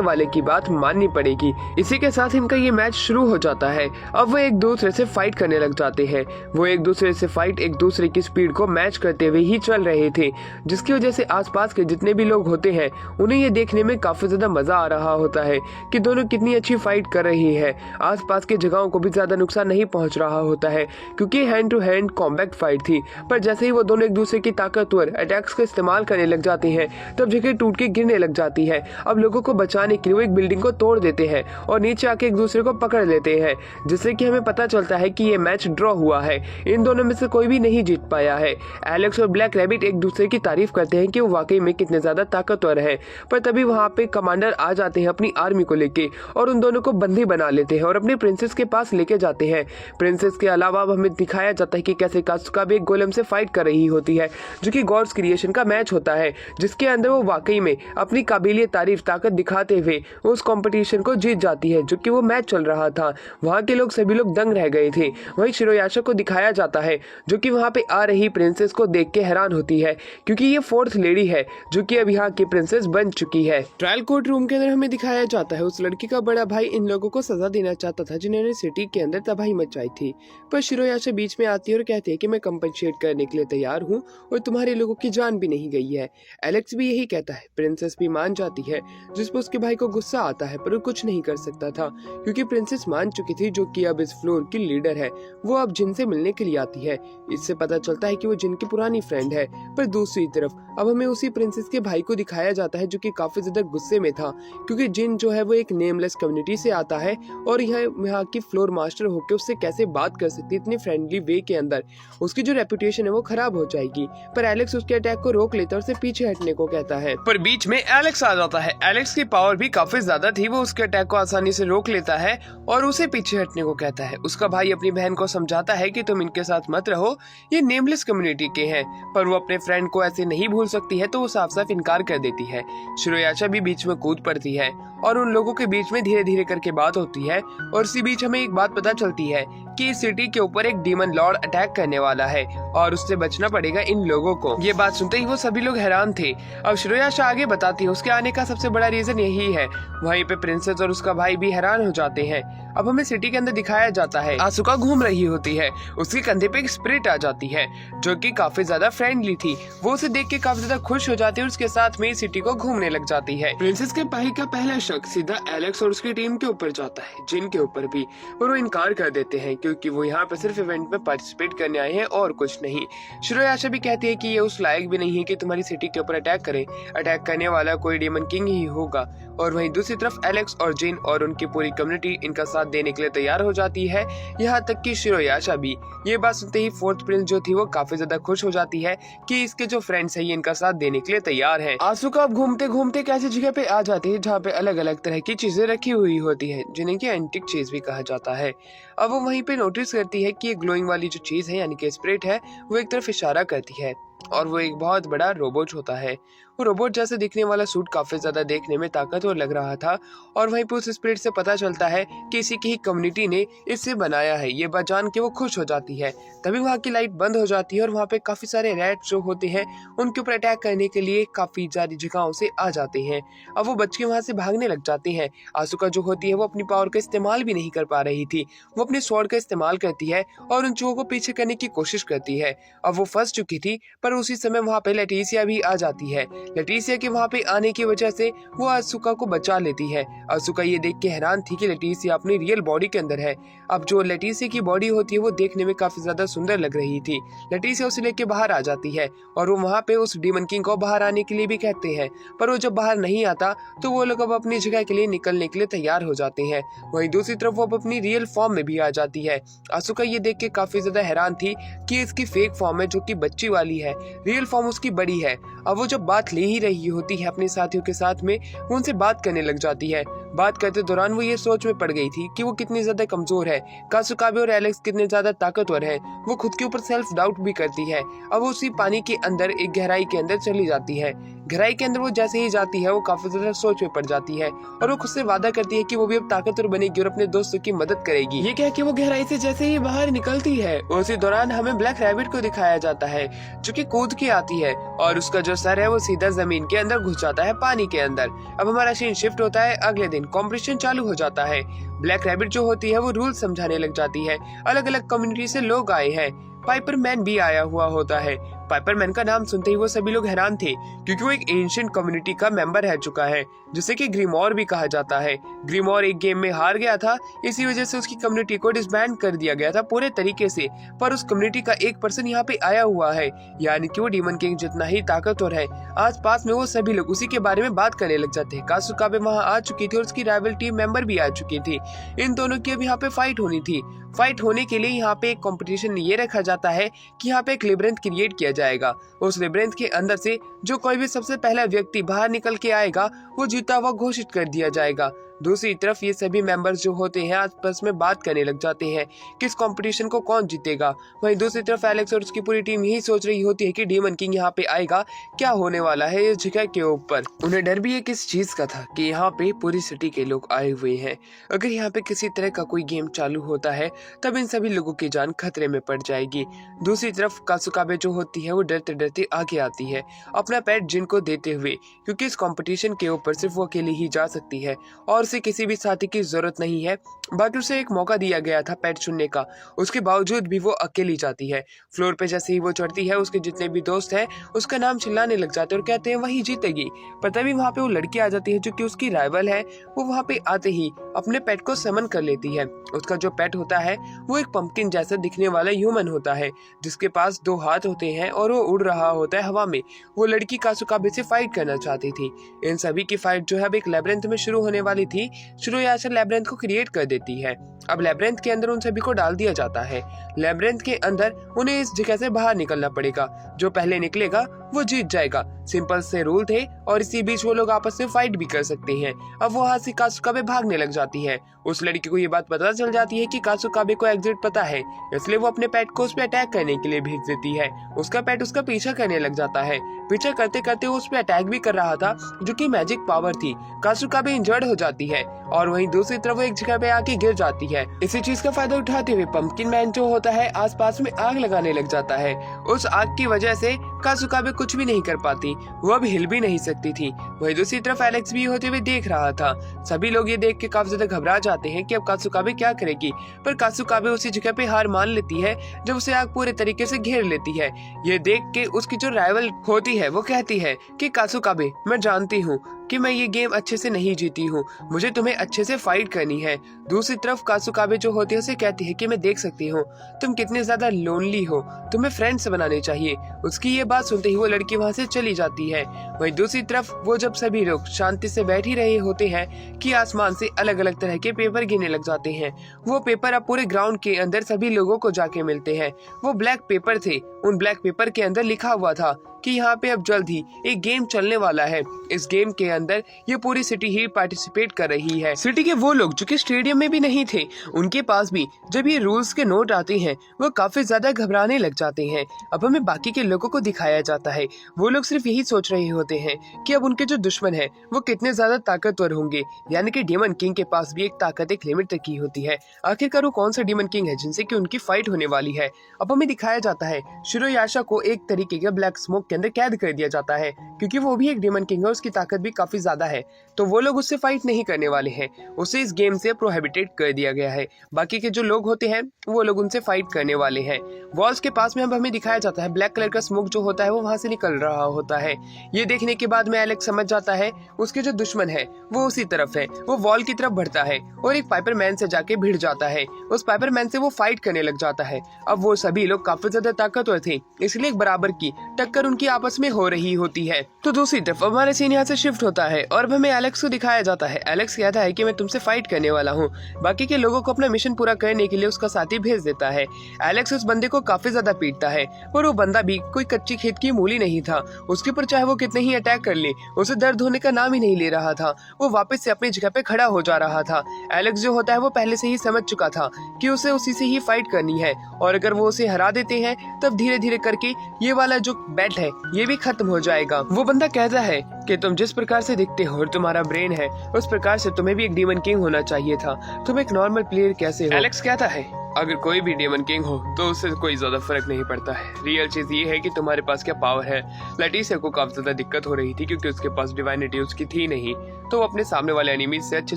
वाले की बात माननी पड़ेगी। इसी के साथ इनका ये मैच शुरू हो जाता है। अब वो एक दूसरे से फाइट करने लग जाते हैं। वो एक दूसरे से फाइट एक दूसरे की स्पीड को मैच करते हुए ही चल रहे थे, जिसकी वजह से आसपास के जितने भी लोग होते हैं उन्हें ये देखने में काफी ज्यादा मजा आ रहा होता है कि दोनों कितनी अच्छी फाइट कर रही है। आसपास के जगहों को भी ज्यादा नुकसान नहीं पहुंच रहा होता है क्योंकि hand to hand combat fight थी। पर जैसे ही वो दोनों एक दूसरे की ताकतवर अटैक्स का इस्तेमाल करने लग जाते हैं तब जगह टूट के गिरने लग जाती है। अब लोगों को बचाने के लिए वो एक बिल्डिंग को तोड़ देते हैं और नीचे आके एक दूसरे को पकड़ लेते हैं, जिससे कि हमें पता चलता है कि ये मैच ड्रॉ हुआ है। इन दोनों में से कोई भी नहीं जीत पाया है। एलेक्स और ब्लैक रैबिट एक दूसरे की तारीफ करते हैं कि वो वाकई में कितने ज्यादा ताकतवर है, पर तभी वहाँ पे कमांडर आ जाते हैं अपनी आर्मी को लेके और उन दोनों को बंदी बना लेते हैं और अपने प्रिंसेस के पास लेके जाते हैं। प्रिंसेस के अलावा अब हमें दिखाया जाता है कि कैसे कासुका भी एक गोलेम से फाइट कर रही होती है, जो कि गॉड्स क्रिएशन का मैच होता है, जिसके अंदर वो वाकई में अपनी काबिलियत तारीफ ताकत दिखाते हुए उस कंपटीशन को जीत जाती है, जो कि वो मैच चल रहा था। वहाँ के लोग सभी लोग दंग रह गए थे। वहीं शिरोयाशा को दिखाया जाता है जो कि वहाँ पे आ रही प्रिंसेस को देख के हैरान होती है क्योंकि ये फोर्थ लेडी है जो कि अब यहाँ की प्रिंसेस बन चुकी है। ट्रायल कोर्ट रूम के अंदर हमें दिखाया जाता है उस लड़की का बड़ा भाई इन लोगों को सजा देना चाहता था जिन्होंने सिटी के अंदर तबाही मचाई थी, पर शिरोयाशा बीच में आती है और कहती है कि मैं कंपनसेट करने के लिए तैयार हूँ और तुम्हारे लोगों की जान भी नहीं गई है। एलेक्स भी यही कहता है। प्रिंसेस भी मान जाती है, जिस पर उसके भाई को गुस्सा आता है, पर वो कुछ नहीं कर सकता था क्योंकि प्रिंसेस मान चुकी थी जो कि अब इस फ्लोर की लीडर है। वो अब जिन से मिलने के लिए आती है। इससे पता चलता है कि वो जिन की पुरानी फ्रेंड है। पर दूसरी तरफ अब हमें उसी प्रिंसेस के भाई को दिखाया जाता है जो कि काफी ज्यादा गुस्से में था क्योंकि जिन जो है वो एक नेमलेस कम्युनिटी से आता है और यहाँ की फ्लोर मास्टर होकर उससे कैसे बात कर सकती है इतनी फ्रेंडली वे के अंदर। उसकी जो रेपुटेशन है वो खराब हो जाएगी। पर एलेक्स उसके अटैक को रोक लेता है और उसे पीछे हटने को कहता है, पर बीच में एलेक्स आ जाता है। एलेक्स की पावर भी काफी ज्यादा थी, वो उसके अटैक को आसानी से रोक लेता है और उसे पीछे हटने को कहता है। उसका भाई अपनी बहन को समझाता है कि तुम इनके साथ मत रहो, ये नेमलेस कम्युनिटी के हैं, पर वो अपने फ्रेंड को ऐसे नहीं भूल सकती है तो वो साफ साफ इनकार कर देती है। शिरोयाशा भी बीच में कूद पड़ती है और उन लोगों के बीच में धीरे धीरे करके बात होती है और इसी बीच हमें एक बात पता चलती है कि इस सिटी के ऊपर एक डीमन लॉर्ड अटैक करने वाला है और उससे बचना पड़ेगा इन लोगों को। ये बात सुनते ही वो सभी लोग हैरान थे। अब शिरोयाशा आगे बताती है उसके आने का सबसे बड़ा रीजन यही है। वहीं पे प्रिंसेस और उसका भाई भी हैरान हो जाते हैं। अब हमें सिटी के अंदर दिखाया जाता है आसुका घूम रही होती है, उसके कंधे पे एक स्पिरिट आ जाती है जो कि काफी ज्यादा फ्रेंडली थी। वो उसे देख के काफी ज्यादा खुश हो जाती है और उसके साथ में सिटी को घूमने लग जाती है। प्रिंसेस के भाई का पहला शक सीधा एलेक्स और उसकी टीम के ऊपर जाता है, जिन के ऊपर भी, और वो इनकार कर देते हैं क्योंकि वो यहाँ पर सिर्फ इवेंट में पार्टिसिपेट करने आए हैं और कुछ नहीं। शिरोयाशा भी कहती है कि ये उस लायक भी नहीं है कि तुम्हारी सिटी के ऊपर अटैक करे, अटैक करने वाला कोई डेमन किंग ही होगा। और वहीं दूसरी तरफ एलेक्स और जिन और उनकी पूरी कम्युनिटी इनका साथ देने के लिए तैयार हो जाती है, यहाँ तक कि शिरोयाशा भी। ये बात सुनते ही फोर्थ प्रिंस जो थी वो काफी ज्यादा खुश हो जाती है कि इसके जो फ्रेंड्स है ये इनका साथ देने के लिए तैयार हैं। आसुका अब घूमते घूमते एक ऐसी जगह पे आ जाती है जहाँ पे अलग अलग तरह की चीजें रखी हुई होती है, जिन्हें की एंटिक चीज भी कहा जाता है। अब वो वहीं पे नोटिस करती है कि ये ग्लोइंग वाली जो चीज है यानी कि स्पिरिट है वो एक तरफ इशारा करती है और वो एक बहुत बड़ा रोबोट होता है। वो रोबोट जैसे दिखने वाला सूट काफी ज्यादा देखने में ताकतवर लग रहा था और वहीं पे उस स्पिरिट से पता चलता है कि इसी की ही कम्युनिटी ने इसे बनाया है। ये बात जान के वो खुश हो जाती है। तभी वहाँ की लाइट बंद हो जाती है और वहाँ पे काफी सारे रैट जो होते हैं उनके ऊपर अटैक करने के लिए काफी सारी जगहों से आ जाते हैं। अब वो बच के वहाँ से भागने लग जाते हैं। आसुका जो होती है वो अपनी पावर का इस्तेमाल भी नहीं कर पा रही थी। वो अपने स्वॉर्ड का इस्तेमाल करती है और उन चूहों को पीछे करने की कोशिश करती है। अब वो फंस चुकी थी, पर उसी समय वहाँ पे लेटिसिया भी आ जाती है। लेटिसिया के वहाँ पे आने की वजह से वो आसुका को बचा लेती है। आसुका ये देख के हैरान थी कि लेटिसिया अपनी रियल बॉडी के अंदर है। अब जो लेटिसिया की बॉडी होती है वो देखने में काफी ज्यादा सुंदर लग रही थी। लेटिसिया उसे लेके बाहर आ जाती है और वो वहाँ पे उस डीमन किंग को बाहर आने के लिए भी कहते हैं, पर वो जब बाहर नहीं आता तो वो लोग अब अपनी जगह के लिए निकलने के लिए तैयार हो जाते हैं। वहीं दूसरी तरफ वो अब अपनी रियल फॉर्म में भी आ जाती है। आसुका ये देख के काफी ज्यादा हैरान थी कि इसकी फेक फॉर्म है जो कि बच्ची वाली है, रियल फॉर्म उसकी बड़ी है। अब वो जब बात ले ही रही होती है अपने साथियों के साथ में, वो उनसे बात करने लग जाती है। बात करते दौरान वो ये सोच में पड़ गई थी कि वो कितनी ज्यादा कमजोर है, कासुकाबे और एलेक्स कितने ज्यादा ताकतवर है। वो खुद के ऊपर सेल्फ डाउट भी करती है। अब वो उसी पानी के अंदर एक गहराई के अंदर चली जाती है। गहराई के अंदर वो जैसे ही जाती है वो काफी ज्यादा सोच में पड़ जाती है और वो खुद से वादा करती है कि वो भी अब ताकतवर बनेगी और अपने दोस्तों की मदद करेगी। ये कह के वो गहराई से जैसे ही बाहर निकलती है उसी दौरान हमें ब्लैक रैबिट को दिखाया जाता है जो कि कूद के आती है और उसका जो सर है वो सीधा जमीन के अंदर घुस जाता है पानी के अंदर। अब हमारा सीन शिफ्ट होता है अगले दिन। कॉम्पिटिशन चालू हो जाता है। ब्लैक रैबिट जो होती है वो रूल समझाने लग जाती है। अलग अलग कम्युनिटी से लोग आए हैं। पाइपरमैन भी आया हुआ होता है। पाइपरमैन का नाम सुनते ही वो सभी लोग हैरान थे क्योंकि वो एक एंशिएंट कम्युनिटी का मेंबर रह चुका है जिसे कि ग्रीमोर भी कहा जाता है। ग्रीमोर एक गेम में हार गया था, इसी वजह से उसकी कम्युनिटी को डिसबैंड कर दिया गया था पूरे तरीके से। पर उस कम्युनिटी का एक पर्सन यहाँ पे आया हुआ है, यानी कि वो डीमन किंग जितना ही ताकतवर है। आस पास में वो सभी लोग उसी के बारे में बात करने लग जाते हैं। कासुकाबे वहाँ आ चुकी थी और उसकी राइवल टीम मेंबर भी आ चुकी थी। इन दोनों की अब यहाँ पे फाइट होनी थी। फाइट होने के लिए यहाँ पे एक कंपटीशन ये रखा जाता है कि यहाँ पे एक लेबिरिंथ क्रिएट किया जाएगा। उस लेबिरिंथ के अंदर से जो कोई भी सबसे पहला व्यक्ति बाहर निकल के आएगा वो जीता हुआ घोषित कर दिया जाएगा। दूसरी तरफ ये सभी मेंबर्स जो होते हैं आपस में बात करने लग जाते हैं किस कंपटीशन को कौन जीतेगा। वहीं दूसरी तरफ एलेक्स और उसकी पूरी टीम यही सोच रही होती है कि डीमन किंग यहाँ पे आएगा, क्या होने वाला है इस जगह के ऊपर। उन्हें डर भी एक इस चीज का था कि यहाँ पे पूरी सिटी के लोग आए हुए हैं। अगर यहाँ पे किसी तरह का कोई गेम चालू होता है तब इन सभी लोगों की जान खतरे में पड़ जाएगी। दूसरी तरफ कासुकाबे जो होती है वो डरते डरते आगे आती है अपना पेट जिन को देते हुए, क्योंकि इस कंपटीशन के ऊपर सिर्फ वो अकेली ही जा सकती है और उसे किसी भी साथी की जरूरत नहीं है। बाकी उसे एक मौका दिया गया था पेट चुनने का, उसके बावजूद भी वो अकेली जाती है। फ्लोर पे जैसे ही वो चढ़ती है उसके जितने भी दोस्त हैं उसका नाम चिल्लाने लग जाते हैं और कहते हैं वही जीतेगी। पर तभी वहाँ पे वो लड़की आ जाती है जो कि उसकी राइवल है। वो वहाँ पे आते ही अपने पेट को समन कर लेती है। उसका जो पेट होता है वो एक पंपकिन जैसा दिखने वाला ह्यूमन होता है जिसके पास 2 हाथ होते हैं और वो उड़ रहा होता है हवा में। वो लड़की कासुकाबे से फाइट करना चाहती थी। इन सभी की फाइट जो है अब एक लेबिरिंथ में शुरू होने वाली थी। शुरू यहाँ से लेबिरिंथ को क्रिएट कर देती है। अब लेबिरिंथ के अंदर उन सभी को डाल दिया जाता है। लेबिरिंथ के अंदर उन्हें इस जगह से बाहर निकलना पड़ेगा। जो पहले निकलेगा वो जीत जाएगा। सिंपल से रूल थे और इसी बीच वो लोग आपस में फाइट भी कर सकते हैं। अब वो वहाँ से कासुकाबे भागने लग जाती है। उस लड़की को ये बात पता चल जाती है कि कासुकाबे को एग्जिट पता है, इसलिए वो अपने पेट को उस पर अटैक करने के लिए भेज देती है। उसका पेट उसका पीछा करने लग जाता है। पीछा करते करते वो उस पर अटैक भी कर रहा था जो कि मैजिक पावर थी। कासुकाबे इंजर्ड हो जाती है और वहीं दूसरी तरफ वो एक जगह पे आके गिर जाती है। इसी चीज का फायदा उठाते हुए पंपकिन मैन जो होता है आसपास में आग लगाने लग जाता है। उस आग की वजह से कासुकाबे कुछ भी नहीं कर पाती, वो अब हिल भी नहीं सकती थी। वहीं दूसरी तरफ एलेक्स भी होते हुए देख रहा था। सभी लोग ये देख के काफी ज्यादा घबरा जाते हैं कि अब कासुकाबे क्या करेगी। पर कासुकाबे उसी जगह पे हार मान लेती है जब उसे आग पूरे तरीके से घेर लेती है। ये देख के उसकी जो राइवल होती है वो कहती है कि कासुकाबे, मैं जानती हूँ कि मैं ये गेम अच्छे से नहीं जीती हूँ, मुझे तुम्हें अच्छे से फाइट करनी है। दूसरी तरफ कासुकाबे जो होती है उसे कहती है कि मैं देख सकती हूँ तुम कितने ज्यादा लोनली हो, तुम्हें फ्रेंड्स बनाने चाहिए। उसकी ये बात सुनते ही वो लड़की वहाँ से चली जाती है। वहीं दूसरी तरफ वो जब सभी लोग शांति से बैठ ही रहे होते हैं कि आसमान से अलग अलग तरह के पेपर गिरने लग जाते हैं। वो पेपर अब पूरे ग्राउंड के अंदर सभी लोगों को जाके मिलते हैं। वो ब्लैक पेपर थे। उन ब्लैक पेपर के अंदर लिखा हुआ था कि यहाँ पे अब जल्द ही एक गेम चलने वाला है। इस गेम के अंदर ये पूरी सिटी ही पार्टिसिपेट कर रही है। सिटी के वो लोग जो कि स्टेडियम में भी नहीं थे, उनके पास भी जब ये रूल्स के नोट आते हैं वो काफी ज्यादा घबराने लग जाते हैं। अब हमें बाकी के लोगों को दिखाया जाता है, वो लोग सिर्फ यही सोच रहे होते हैं कि अब उनके जो दुश्मन है वो कितने ज्यादा ताकतवर होंगे, यानी कि डेमन किंग के पास भी एक ताकत एक लिमिट तक की होती है। आखिरकार वो कौन सा डेमन किंग है जिनसे कि उनकी फाइट होने वाली है। अब हमें दिखाया जाता है शिरोयाशा को एक तरीके के ब्लैक स्मोक के अंदर कैद कर दिया जाता है, क्योंकि वो भी एक डेमन किंग है, उसकी ताकत भी काफी ज्यादा है, तो वो लोग उससे फाइट नहीं करने वाले हैं। उसे इस गेम से प्रोहिबिटेड कर दिया गया है। बाकी के जो लोग होते हैं वो लोग उनसे फाइट करने वाले हैं। वॉल्स के पास में अब हमें दिखाया जाता है ब्लैक कलर का स्मोक जो होता है वो वहां से निकल रहा होता है। ये देखने के बाद में एलेक्स समझ जाता है उसके जो दुश्मन है वो उसी तरफ है। वो वॉल की तरफ बढ़ता है और एक पाइपरमैन से जाके भिड़ जाता है। उस पाइपरमैन से वो फाइट करने लग जाता है। अब वो सभी लोग काफी ज्यादा ताकतवर थे, इसलिए एक बराबर की टक्कर उनकी आपस में हो रही होती है। तो दूसरी तरफ हमारे सीन यहाँ से शिफ्ट होता है और अब हमें एलेक्स को दिखाया जाता है। एलेक्स कहता है कि मैं तुमसे फाइट करने वाला हूँ। बाकी के लोगों को अपना मिशन पूरा करने के लिए उसका साथी भेज देता है। एलेक्स उस बंदे को काफी ज्यादा पीटता है, पर वो बंदा भी कोई कच्ची खेत की मूली नहीं था। उसके ऊपर चाहे वो कितने ही अटैक कर ले, उसे दर्द होने का नाम ही नहीं ले रहा था। वो वापस से अपनी जगह पे खड़ा हो जा रहा था। एलेक्स जो होता है वो पहले से ही समझ चुका था कि उसे उसी से ही फाइट करनी है, और अगर वो उसे हरा देते हैं तब धीरे धीरे करके ये वाला जो बैट है ये भी खत्म हो जाएगा। वो बंदा कहता है कि तुम जिस प्रकार से दिखते हो और तुम्हारा ब्रेन है उस प्रकार से तुम्हें भी एक डीमन किंग होना चाहिए था, तुम एक नॉर्मल प्लेयर कैसे हो। एलेक्स कहता है अगर कोई भी डेमन किंग हो तो उससे कोई ज्यादा फर्क नहीं पड़ता है। रियल चीज ये है कि तुम्हारे पास क्या पावर है। लैटिसिया को काफी ज्यादा दिक्कत हो रही थी क्योंकि उसके पास डिवाइनिटी उसकी थी नहीं, तो वो अपने सामने वाले एनिमीज से अच्छे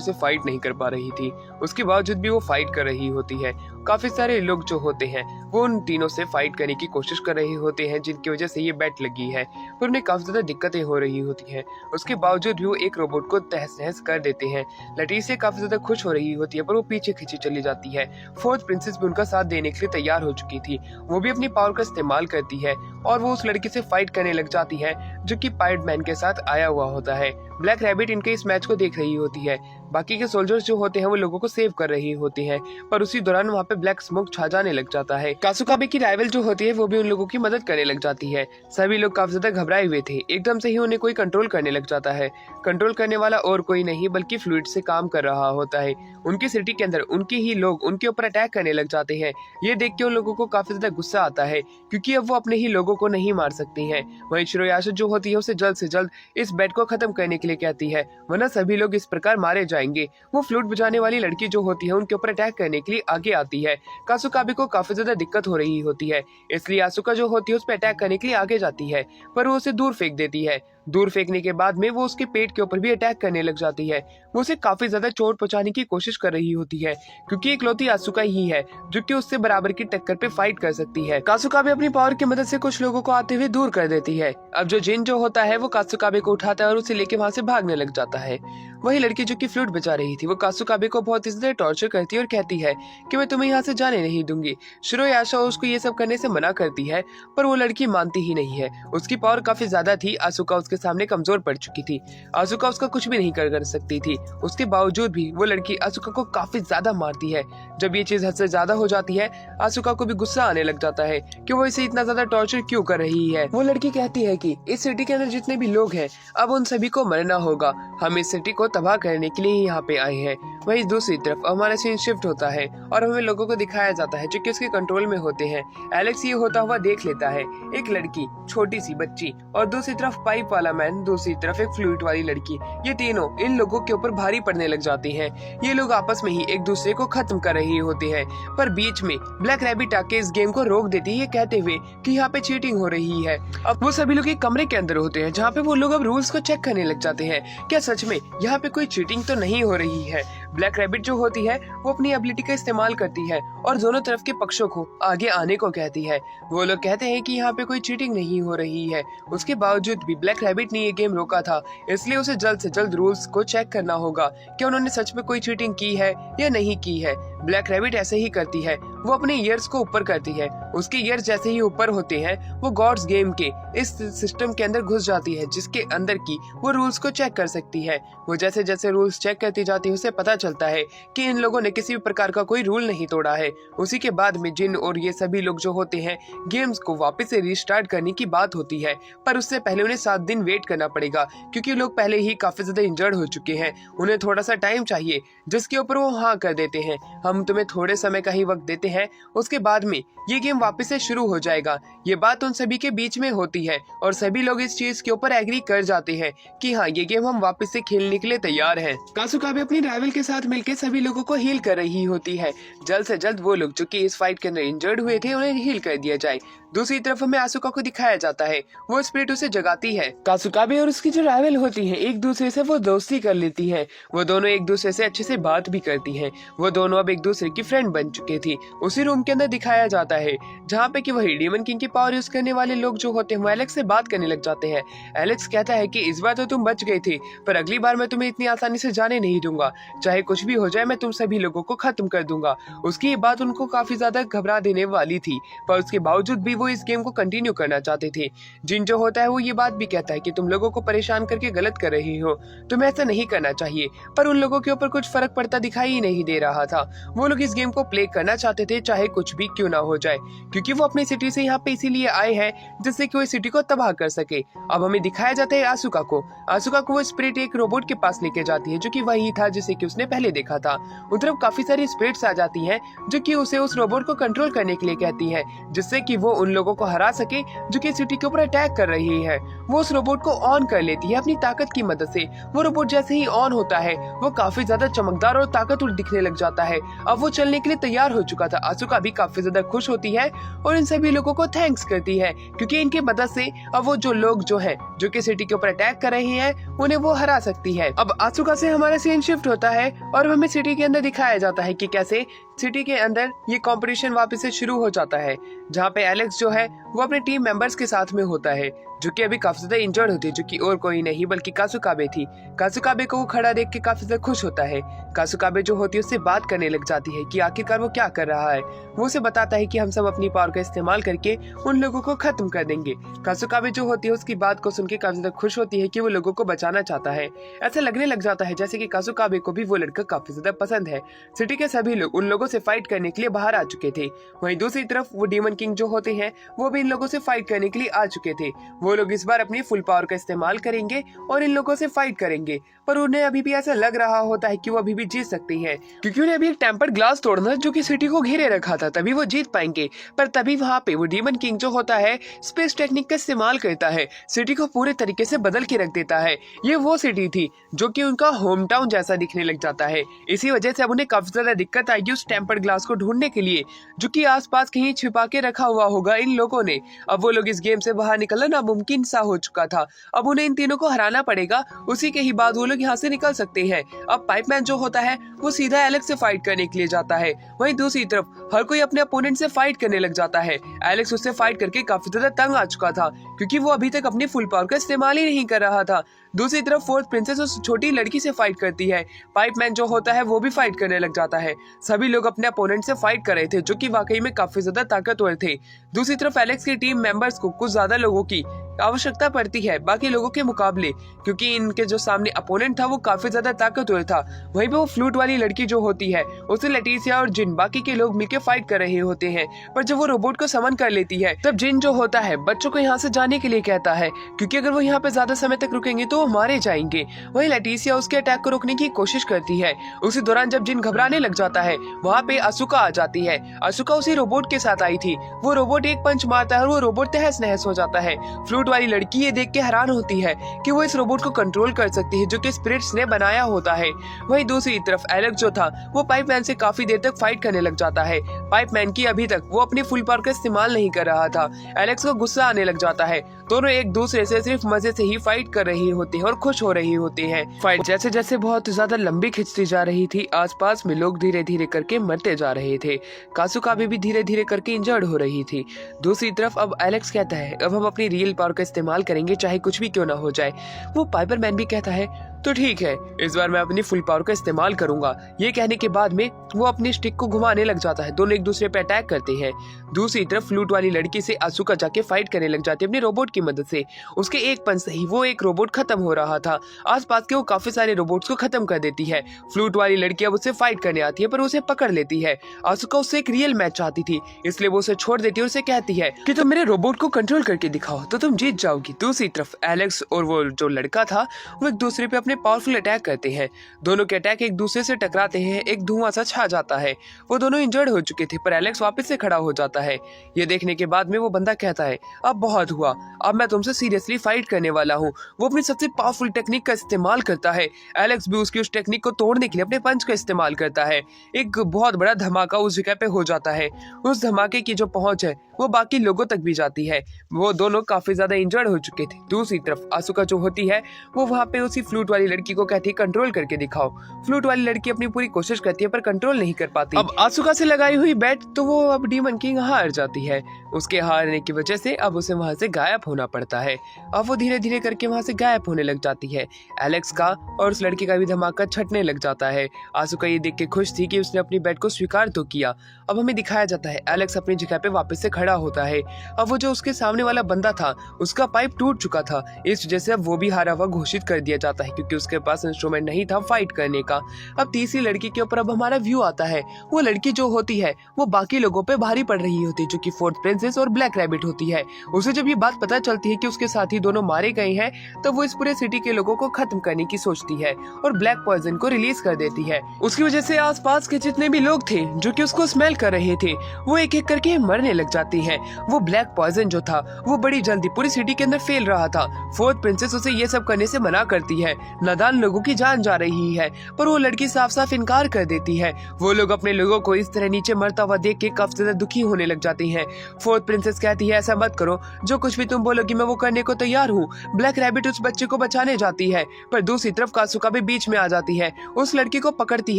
से फाइट नहीं कर पा रही थी। उसके बावजूद भी वो फाइट कर रही होती है। काफी सारे लोग जो होते हैं वो उन तीनों से फाइट करने की कोशिश कर रहे होते हैं, जिनकी वजह से ये बैट लगी है, पर उन्हें काफी ज्यादा दिक्कतें हो रही होती हैं। उसके बावजूद भी वो एक रोबोट को तहस नहस कर देते हैं। लैटिसिया काफी ज्यादा खुश हो रही होती है, पर वो पीछे खींची चली जाती है। फोर्थ प्रिंसेस भी उनका साथ देने के लिए तैयार हो चुकी थी। वो भी अपनी पावर का इस्तेमाल करती है और वो उस लड़की से फाइट करने लग जाती है जो कि पायरेट मैन के साथ आया हुआ होता है। ब्लैक रैबिट इनके इस मैच को देख रही होती है। बाकी के सोल्जर्स जो होते हैं वो लोगों को सेव कर रही होती हैं, पर उसी दौरान वहाँ पे ब्लैक स्मोक छा जाने लग जाता है। कासुकाबे की राइवल जो होती है वो भी उन लोगों की मदद करने लग जाती है। सभी लोग काफी ज्यादा घबराए हुए थे। एकदम से ही उन्हें कोई कंट्रोल करने लग जाता है। कंट्रोल करने वाला और कोई नहीं बल्कि फ्लूइड से काम कर रहा होता है। उनकी सिटी के अंदर उनके ही लोग उनके ऊपर अटैक करने लग जाते हैं। ये देख के उन लोगों को काफी ज्यादा गुस्सा आता है, क्योंकि अब वो अपने ही लोगों को नहीं मार सकती हैं। वहीं शिरोयाशा जो होती है उसे जल्द से जल्द इस बैट को खत्म करने के लिए कहती है, वरना सभी लोग इस प्रकार मारे जाएंगे। वो फ्लूट बजाने वाली लड़की जो होती है उनके ऊपर अटैक करने के लिए आगे आती है। कासुकाबे को काफी ज्यादा दिक्कत हो रही होती है, इसलिए आसुका जो होती है उस पर अटैक करने के लिए आगे जाती है, पर वो उसे दूर फेंक देती है। दूर फेंकने के बाद में वो उसके पेट के ऊपर भी अटैक करने लग जाती है। वो उसे काफी ज्यादा चोट पहुंचाने की कोशिश कर रही होती है, क्योंकि इकलौती आसुका ही है जो कि उससे बराबर की टक्कर पे फाइट कर सकती है। कासुकाबे अपनी पावर की मदद से कुछ लोगों को आते हुए दूर कर देती है। अब जो जिन जो होता है वो कासुकाबे को उठाता है और उसे लेके वहाँ से भागने लग जाता है। वही लड़की जो कि फ्लूट बजा रही थी वो कासुकाबे को बहुत ज्यादा टॉर्चर करती है और कहती है कि मैं तुम्हें यहाँ से जाने नहीं दूंगी। शिरोयाशा उसको ये सब करने से मना करती है, पर वो लड़की मानती ही नहीं है। उसकी पावर काफी ज्यादा थी, आसुका उसके सामने कमजोर पड़ चुकी थी। आसुका उसका कुछ भी नहीं कर सकती थी। उसके बावजूद भी वो लड़की आसुका को काफी ज्यादा मारती है। जब ये चीज हद से ज्यादा हो जाती है आसुका को भी गुस्सा आने लग जाता है कि वो इसे इतना ज्यादा टॉर्चर क्यों कर रही है। वो लड़की कहती है कि इस सिटी के अंदर जितने भी लोग हैं अब उन सभी को मरना होगा। हम इस सिटी को तबाह करने के लिए यहाँ पे आए हैं। वहीं दूसरी तरफ हमारा सीन शिफ्ट होता है और हमें लोगों को दिखाया जाता है जो कि उसके कंट्रोल में होते हैं। एलेक्स ये होता हुआ देख लेता है, एक लड़की, छोटी सी बच्ची और दूसरी तरफ पाइप वाला मैन, दूसरी तरफ एक फ्लूइड वाली लड़की। ये तीनों इन लोगों के ऊपर भारी पड़ने लग जाते हैं। ये लोग आपस में ही एक दूसरे को खत्म कर रही होते हैं, पर बीच में ब्लैक रैबिट आके इस गेम को रोक देती है कहते हुए कि यहाँ पे चीटिंग हो रही है। अब वो सभी लोग एक कमरे के अंदर होते हैं जहाँ पे वो लोग अब रूल्स को चेक करने लग जाते हैं। क्या सच में यहाँ पे कोई चीटिंग तो नहीं हो रही है। ब्लैक रैबिट जो होती है वो अपनी एबिलिटी का इस्तेमाल करती है और दोनों तरफ के पक्षों को आगे आने को कहती है। वो लोग कहते हैं कि यहाँ पे कोई चीटिंग नहीं हो रही है। उसके बावजूद भी ब्लैक रैबिट ने ये गेम रोका था, इसलिए उसे जल्द से जल्द रूल्स को चेक करना होगा कि उन्होंने सच में कोई चीटिंग की है या नहीं की है। ब्लैक रैबिट ऐसे ही करती है, वो अपने ईयर्स को ऊपर करती है। उसके ईयर्स जैसे ही ऊपर होते हैं वो गॉड्स गेम के इस सिस्टम के अंदर घुस जाती है, जिसके अंदर की वो रूल्स को चेक कर सकती है। वो जैसे जैसे रूल्स चेक करती जाती है उसे पता चलता है कि इन लोगों ने किसी भी प्रकार का कोई रूल नहीं तोड़ा है। उसी के बाद में जिन और ये सभी लोग जो होते हैं गेम्स को वापस से रिस्टार्ट करने की बात होती है, पर उससे पहले उन्हें 7 दिन वेट करना पड़ेगा क्योंकि लोग पहले ही काफी ज्यादा इंजर्ड हो चुके हैं। उन्हें थोड़ा सा टाइम चाहिए जिसके ऊपर वो हाँ कर देते हैं। हम तुम्हें थोड़े समय का ही वक्त देते हैं, उसके बाद में ये गेम वापस से शुरू हो जाएगा। ये बात उन सभी के बीच में होती है और सभी लोग इस चीज के ऊपर एग्री कर जाते हैं कि हाँ ये गेम हम वापस से खेलने के लिए तैयार हैं। कासुका भी अपनी राइवल के साथ मिलकर सभी लोगों को हील कर रही होती है। जल्द से जल्द वो लोग जो कि इस फाइट के अंदर इंजर्ड हुए थे उन्हें हील कर दिया जाए। दूसरी तरफ हमें आसुका को दिखाया जाता है, वो स्पिरिट उसे जगाती है। कासुकाबे और उसकी जो राइवल होती है एक दूसरे से वो दोस्ती कर लेती है। वो दोनों एक दूसरे से अच्छे से बात भी करती हैं। वो दोनों अब एक दूसरे की फ्रेंड बन चुके थे। उसी रूम के अंदर दिखाया जाता है जहाँ पे कि वही डीमन किंग की पावर यूज करने वाले लोग जो होते हैं वो एलेक्स से बात करने लग जाते हैं। एलेक्स कहता है कि इस बार तो तुम बच गए थे, पर अगली बार मैं तुम्हें इतनी आसानी से जाने नहीं दूंगा। चाहे कुछ भी हो जाए मैं तुम सभी लोगों को खत्म कर दूंगा। उसकी ये बात उनको काफी ज्यादा घबरा देने वाली थी, पर उसके बावजूद भी वो इस गेम को कंटिन्यू करना चाहते थे। जिन जो होता है वो ये बात भी कहता है कि तुम लोगों को परेशान करके गलत कर रही हो, तुम्हें ऐसा नहीं करना चाहिए। पर उन लोगों के ऊपर कुछ फर्क पड़ता दिखाई ही नहीं दे रहा था। वो लोग इस गेम को प्ले करना चाहते थे चाहे कुछ भी क्यों ना हो जाए, क्योंकि वो अपनी सिटी से यहाँ पे इसीलिए आए हैं जिससे कि वो सिटी को तबाह कर सके। अब हमें दिखाया जाता है आसुका को वो स्पिरिट एक रोबोट के पास लेके जाती है जो कि वही था जिसे कि उसने पहले देखा था। उन तरफ काफी सारी स्पिरिट्स आ जाती हैं जो कि उसे उस रोबोट को कंट्रोल करने के लिए कहती है, जिससे कि वो उन लोगों को हरा सके जो कि सिटी के ऊपर अटैक कर रही है। वो उस रोबोट को ऑन कर लेती है अपनी ताकत की मदद से। वो रोबोट जैसे ही ऑन होता है वो काफी ज्यादा चमकदार और ताकतवर दिखने लग जाता है। अब वो चलने के लिए तैयार हो चुका था। आसुका भी काफी ज्यादा खुश होती है और इन सभी लोगों को थैंक्स करती है क्योंकि इनके मदद से अब वो जो लोग जो है जो कि सिटी के ऊपर अटैक कर रहे हैं उन्हें वो हरा सकती है। अब आसुका से हमारा सीन शिफ्ट होता है और हमें सिटी के अंदर दिखाया जाता है कि कैसे सिटी के अंदर ये कंपटीशन वापस से शुरू हो जाता है, जहाँ पे एलेक्स जो है वो अपने टीम मेंबर्स के साथ में होता है जो कि अभी काफी ज्यादा इंजर्ड होती है, जो कि और कोई नहीं बल्कि कासुकाबे थी। कासुकाबे को वो खड़ा देख के काफी ज्यादा खुश होता है। कासुकाबे जो होती है उससे बात करने लग जाती है कि आखिरकार वो क्या कर रहा है। वो उसे बताता है कि हम सब अपनी पावर का इस्तेमाल करके उन लोगों को खत्म कर देंगे। कासुकाबे जो होती है उसकी बात को सुन के काफी ज्यादा खुश होती है कि वो लोगों को बचाना चाहता है। ऐसा लगने लग जाता है जैसे कि कासुकाबे को भी वो लड़का काफी ज्यादा पसंद है। सिटी के सभी लोग उन लोगों से फाइट करने के लिए बाहर आ चुके थे। वहीं दूसरी तरफ वो डीमन किंग जो होते हैं वो भी इन लोगों से फाइट करने के लिए आ चुके थे। वो लोग इस बार अपनी फुल पावर का इस्तेमाल करेंगे और इन लोगों से फाइट करेंगे, पर उन्हें अभी भी ऐसा लग रहा होता है कि वो अभी भी जीत सकती है क्योंकि उन्हें अभी एक टेम्पर्ड ग्लास तोड़ना जो कि सिटी को घेरे रखा था, तभी वो जीत पाएंगे। पर तभी वहाँ पे वो डीमन किंग जो होता है स्पेस टेक्निक का इस्तेमाल करता है, सिटी को पूरे तरीके से बदल के रख देता है। ये वो सिटी थी जो कि उनका होम टाउन जैसा दिखने लग जाता है। इसी वजह से अब उन्हें काफी ज्यादा दिक्कत आएगी उस टेम्पर्ड ग्लास को ढूंढने के लिए जो कि आसपास कहीं छिपा के रखा हुआ होगा इन लोगों ने। अब वो लोग इस गेम से बाहर निकलना नामुमकिन सा हो चुका था। अब उन्हें इन तीनों को हराना पड़ेगा, उसी के ही बाद वो लोग यहाँ से निकल सकते हैं। अब पाइपमैन जो होता है वो सीधा एलेक्स से फाइट करने के लिए जाता है। वहीं दूसरी तरफ हर कोई अपने अपोनेंट से फाइट करने लग जाता है। एलेक्स उससे फाइट करके काफी ज्यादा तंग आ चुका था क्योंकि वो अभी तक अपनी फुल पावर का इस्तेमाल ही नहीं कर रहा था। दूसरी तरफ फोर्थ प्रिंसेस उस छोटी लड़की से फाइट करती है। पाइपमैन जो होता है वो भी फाइट करने लग जाता है। सभी लोग अपने अपोनेंट से फाइट कर रहे थे जो कि वाकई में काफी ज्यादा ताकतवर थे। दूसरी तरफ एलेक्स की टीम मेंबर्स को कुछ ज्यादा लोगों की आवश्यकता पड़ती है बाकी लोगों के मुकाबले, क्योंकि इनके जो सामने अपोनेंट था वो काफी ज्यादा ताकतवर था। वहीं पे वो फ्लूट वाली लड़की जो होती है उसे लेटिसिया और जिन बाकी के लोग मिलकर फाइट कर रहे होते हैं, पर जब वो रोबोट को समन कर लेती है तब जिन जो होता है बच्चों को यहाँ से जाने के लिए कहता है क्योंकि अगर वो यहाँ पे ज्यादा समय तक रुकेंगे तो वो मारे जाएंगे। वहीं लेटिसिया उसके अटैक को रोकने की कोशिश करती है। उसी दौरान जब जिन घबराने लग जाता है वहाँ पे आसुका आ जाती है। आसुका उसी रोबोट के साथ आई थी। वो रोबोट एक पंच मारता है और वो रोबोट तहस नहस हो जाता है। फ्लूट वाली लड़की ये देख के हैरान होती है कि वो इस रोबोट को कंट्रोल कर सकती है जो कि स्पिरिट्स ने बनाया होता है। वहीं दूसरी तरफ एलेक्स जो था वो पाइपमैन से काफी देर तक फाइट करने लग जाता है। पाइपमैन की अभी तक वो अपनी फुल पावर का इस्तेमाल नहीं कर रहा था। एलेक्स को गुस्सा आने लग जाता है। दोनों एक दूसरे से सिर्फ मजे से ही फाइट कर रहे होते हैं और खुश हो रहे होते हैं। फाइट जैसे जैसे बहुत ज्यादा लंबी खिंचती जा रही थी, आसपास में लोग धीरे धीरे करके मरते जा रहे थे। कासुकाबे भी धीरे धीरे करके इंजर्ड हो रही थी। दूसरी तरफ अब एलेक्स कहता है अब हम अपनी रियल पावर का इस्तेमाल करेंगे चाहे कुछ भी क्यों ना हो जाए। वो पाइपरमैन भी कहता है तो ठीक है, इस बार मैं अपनी फुल पावर का इस्तेमाल करूंगा। ये कहने के बाद में वो अपनी स्टिक को घुमाने लग जाता है। दोनों एक दूसरे पे अटैक करते हैं। दूसरी तरफ फ्लूट वाली लड़की से आसुका जाके फाइट करने लग जाती है अपने रोबोट की मदद से। उसके एक पंच से ही वो एक रोबोट खत्म हो रहा था। आसपास के वो काफी सारे रोबोट्स को खत्म कर देती है। फ्लूट वाली लड़की अब उससे फाइट करने आती है पर उसे पकड़ लेती है। आसुका उससे एक रियल मैच चाहती थी, इसलिए वो उसे छोड़ देती है और उसे कहती है कि तुम मेरे रोबोट को कंट्रोल करके दिखाओ तो तुम जीत जाओगी। दूसरी तरफ एलेक्स और वो जो लड़का था वो एक दूसरे पे अपने पावरफुल अटैक करते हैं। दोनों के अटैक एक दूसरे से टकराते हैं। एक धुआं सा छा जाता है। वो दोनों इंजर्ड हो चुके थे पर एलेक्स वापस से खड़ा हो जाता है। ये देखने के बाद में वो बंदा कहता है अब बहुत हुआ, अब मैं तुमसे सीरियसली फाइट करने वाला हूँ। वो अपनी सबसे पावरफुल टेक्निक का इस्तेमाल करता है। एलेक्स भी उसकी उस टेक्निक को तोड़ने के लिए अपने पंच का इस्तेमाल करता है। एक बहुत बड़ा धमाका उस जगह पे हो जाता है। उस धमाके की जो पहुंच है वो बाकी लोगों तक भी जाती है। वो दोनों काफी ज्यादा इंजर्ड हो चुके थे। दूसरी तरफ आसुका जो होती है वो वहाँ पे उसी फ्लूट वाली लड़की को कहती है कंट्रोल करके दिखाओ। फ्लूट वाली लड़की अपनी पूरी कोशिश करती है पर कंट्रोल नहीं कर पाती। अब आसुका से लगाई हुई बैट तो वो अब डीमन किंग हार जाती है। उसके हारने की वजह से अब उसे वहाँ से गायब होना पड़ता है। अब वो धीरे धीरे करके वहाँ से गायब होने लग जाती है। एलेक्स का और उस लड़की का भी धमाका छटने लग जाता है। आसुका ये देख के खुश थी कि उसने अपनी बैट को स्वीकार तो किया। अब हमें दिखाया जाता है एलेक्स अपनी जगह पे वापस से खड़ा होता है। अब वो जो उसके सामने वाला बंदा था उसका पाइप टूट चुका था। इस वजह से अब वो भी हारा हुआ घोषित कर दिया जाता है क्योंकि उसके पास इंस्ट्रूमेंट नहीं था फाइट करने का। अब तीसरी लड़की के ऊपर अब हमारा व्यू आता है। वो लड़की जो होती है वो बाकी लोगों पे भारी पड़ रही होती है जो कि फोर्थ प्रिंसेस और ब्लैक रैबिट होती है। उसे जब ये बात पता चलती है कि उसके साथी दोनों मारे गए हैं तो वो इस पूरे सिटी के लोगों को खत्म करने की सोचती है और ब्लैक पॉइजन को रिलीज कर देती है। उसकी वजह से आसपास के जितने भी लोग थे जो कि उसको स्मेल कर रहे थे वो एक एक करके मरने लग जाती हैं। वो ब्लैक पॉइजन जो था वो बड़ी जल्दी पूरी सिटी के अंदर फैल रहा था। फोर्थ प्रिंसेस उसे ये सब करने से मना करती है। नादान लोगों की जान जा रही है पर वो लड़की साफ साफ इनकार कर देती है। वो लोग अपने लोगों को इस तरह नीचे मरता हुआ देख के काफी ज्यादा दुखी होने लग जाती हैं। फोर्थ प्रिंसेस कहती है ऐसा मत करो, जो कुछ भी तुम बोलोगी मैं वो करने को तैयार हूँ। ब्लैक रैबिट उस बच्चे को बचाने जाती है पर दूसरी तरफ कासुका भी बीच में आ जाती है। उस लड़की को पकड़ती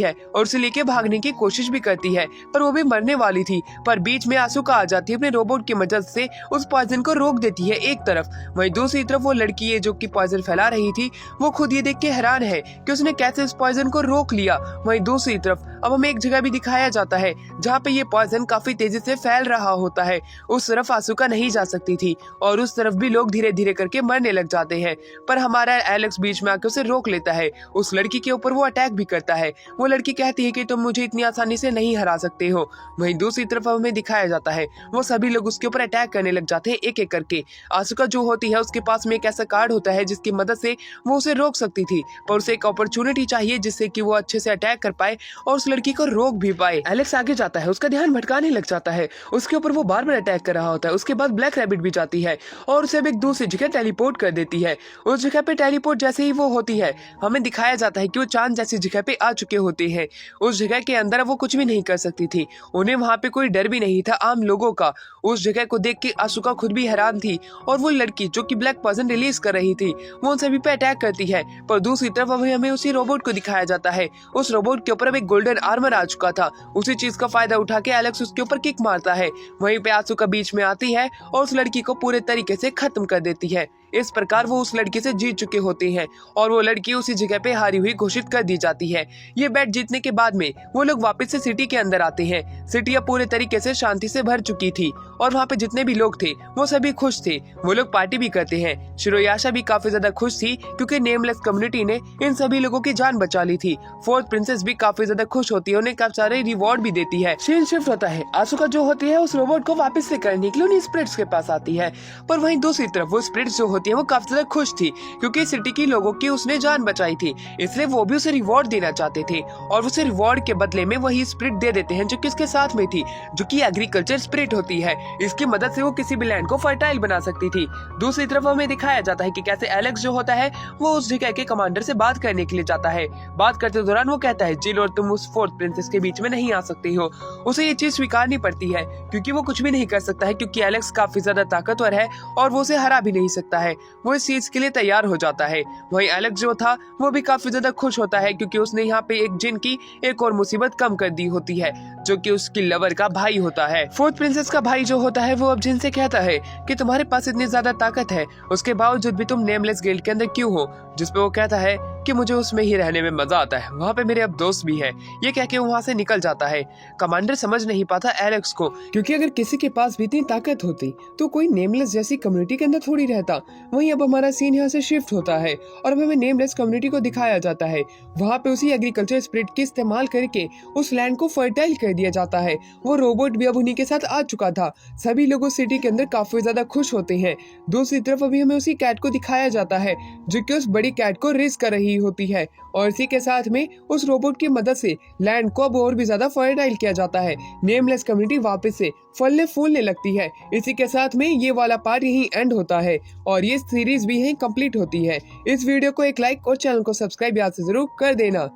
है और उसे लेके भागने की कोशिश भी करती है पर वो भी मरने वाली थी। पर बीच में आसुका आ जाती है, अपने रोबोट की मदद से उस पॉइजन को रोक देती है एक तरफ। वहीं दूसरी तरफ वो लड़की है जो कि पॉइजन फैला रही थी वो खुद ये देख के हैरान है कि उसने कैसे इस पॉइजन को रोक लिया। वहीं दूसरी तरफ अब हमें एक जगह भी दिखाया जाता है जहाँ पे ये पॉइजन काफी तेजी से फैल रहा होता है। उस तरफ आसुका नहीं जा सकती थी और उस तरफ भी लोग धीरे धीरे करके मरने लग जाते हैं पर हमारा एलेक्स बीच में आकर उसे रोक लेता है। उस लड़की के ऊपर वो अटैक भी करता है। वो लड़की कहती है कि तुम मुझे इतनी आसानी से नहीं हरा सकते हो। वहीं दूसरी तरफ हमें दिखाया जाता है वो सभी लोग उसके ऊपर अटैक करने लग जाते हैं एक एक करके। आसुका जो होती है उसके पास में एक ऐसा कार्ड होता है जिसकी मदद से वो उसे रोक सकती थी पर उसे एक अपॉर्चुनिटी चाहिए जिससे कि वो अच्छे से अटैक कर पाए और उस लड़की को रोक भी पाए। एलेक्स आगे जाता है, उसका ध्यान भटकाने लग जाता है। उसके ऊपर वो बार बार अटैक कर रहा होता है। उसके बाद ब्लैक रैबिट भी जाती है और उसे एक दूसरी जगह टेलीपोर्ट कर देती है। उस जगह पे टेलीपोर्ट जैसे ही वो होती है हमें दिखाया जाता है कि वो चांद जैसी जगह पे आ चुके होते हैं। उस जगह के अंदर वो कुछ भी नहीं कर सकती थी। उन्हें वहाँ पे कोई डर भी नहीं था आम लोगों का। उस जगह को देख के आसुका खुद भी हैरान थी और वो लड़की जो कि ब्लैक पॉइजन रिलीज कर रही थी वो उन सभी पे अटैक करती है। पर दूसरी तरफ हमें उसी रोबोट को दिखाया जाता है। उस रोबोट के ऊपर अब एक गोल्डन आर्मर आ चुका था। उसी चीज का फायदा उठा के एलेक्स उसके ऊपर किक मारता है। वहीं पे आसुका बीच में आती है और उस लड़की को पूरे तरीके से खत्म कर देती है। इस प्रकार वो उस लड़की से जीत चुके होते हैं और वो लड़की उसी जगह पे हारी हुई घोषित कर दी जाती है। ये बैट जीतने के बाद में वो लोग वापस से सिटी के अंदर आते हैं। सिटी अब पूरे तरीके से शांति से भर चुकी थी और वहाँ पे जितने भी लोग थे वो सभी खुश थे। वो लोग पार्टी भी करते हैं। शिरोयाशा भी काफी ज्यादा खुश थी क्योंकि नेमलेस कम्युनिटी ने इन सभी लोगों की जान बचा ली थी। फोर्थ प्रिंसेस भी काफी ज्यादा खुश होती है, उन्हें काफी सारे रिवॉर्ड भी देती है। सीन शिफ्ट होता है। आसुका जो होती है उस रोबोट को वापस से करने के लिए उन्हीं स्पिरिट्स के पास आती है पर वहीं दूसरी तरफ वो स्पिरिट्स जो होती है वो काफी ज्यादा खुश थी क्योंकि सिटी की लोगों की उसने जान बचाई थी, इसलिए वो भी उसे रिवॉर्ड देना चाहते थे और उसे रिवॉर्ड के बदले में वही स्पिरिट दे देते हैं जो कि इसके साथ में थी, जो कि एग्रीकल्चर स्पिरिट होती है। इसकी मदद से वो किसी भी लैंड को फर्टाइल बना सकती थी। दूसरी तरफ हमें दिखाया जाता है कि कैसे एलेक्स जो होता है वो उस जगह के कमांडर से बात करने के लिए जाता है। बात करते दौरान वो कहता है जिल और तुम उस फोर्थ प्रिंसेस के बीच में नहीं आ सकते हो। उसे ये चीज स्वीकारनी पड़ती है क्योंकि वो कुछ भी नहीं कर सकता है क्योंकि एलेक्स काफी ज्यादा ताकतवर है और वो उसे हरा भी नहीं सकता है। वो इस चीज के लिए तैयार हो जाता है। वहीं एलेक्स जो था वो भी काफी ज्यादा खुश होता है क्योंकि उसने यहाँ पे एक जिन की एक और मुसीबत कम कर दी होती है जो कि उसकी लवर का भाई होता है। फोर्थ प्रिंसेस का भाई जो होता है वो अब जिन से कहता है कि तुम्हारे पास इतनी ज्यादा ताकत है उसके बावजूद भी तुम नेमलेस गिल्ड के अंदर क्यों हो। जिसपे वो कहता है कि मुझे उसमें ही रहने में मजा आता है, वहाँ पे मेरे अब दोस्त भी हैं। ये कह के वहाँ से निकल जाता है। कमांडर समझ नहीं पाता एलेक्स को, क्योंकि अगर किसी के पास भी इतनी ताकत होती तो कोई नेमलेस जैसी कम्युनिटी के अंदर थोड़ी रहता। वहीं अब हमारा सीन यहाँ से शिफ्ट होता है और अब हमें नेमलेस कम्युनिटी को दिखाया जाता है। वहाँ पे उसी एग्रीकल्चर स्पिरिट के इस्तेमाल करके उस लैंड को फर्टाइल कर दिया जाता है। वो रोबोट भी अब उन्हीं के साथ आ चुका था। सभी लोग उस सिटी के अंदर काफी ज्यादा खुश होते हैं। दूसरी तरफ अभी हमें उसी कैट को दिखाया जाता है जो कि उस बड़ी कैट को रेस कर रही होती है और इसी के साथ में उस रोबोट की मदद से लैंड को अब और भी ज्यादा फर्टाइल किया जाता है। नेमलेस कम्युनिटी वापस से फलने फूलने लगती है। इसी के साथ में ये वाला पार्ट यहीं एंड होता है और ये सीरीज भी यहीं कंप्लीट होती है। इस वीडियो को एक लाइक और चैनल को सब्सक्राइब याद से जरूर कर देना।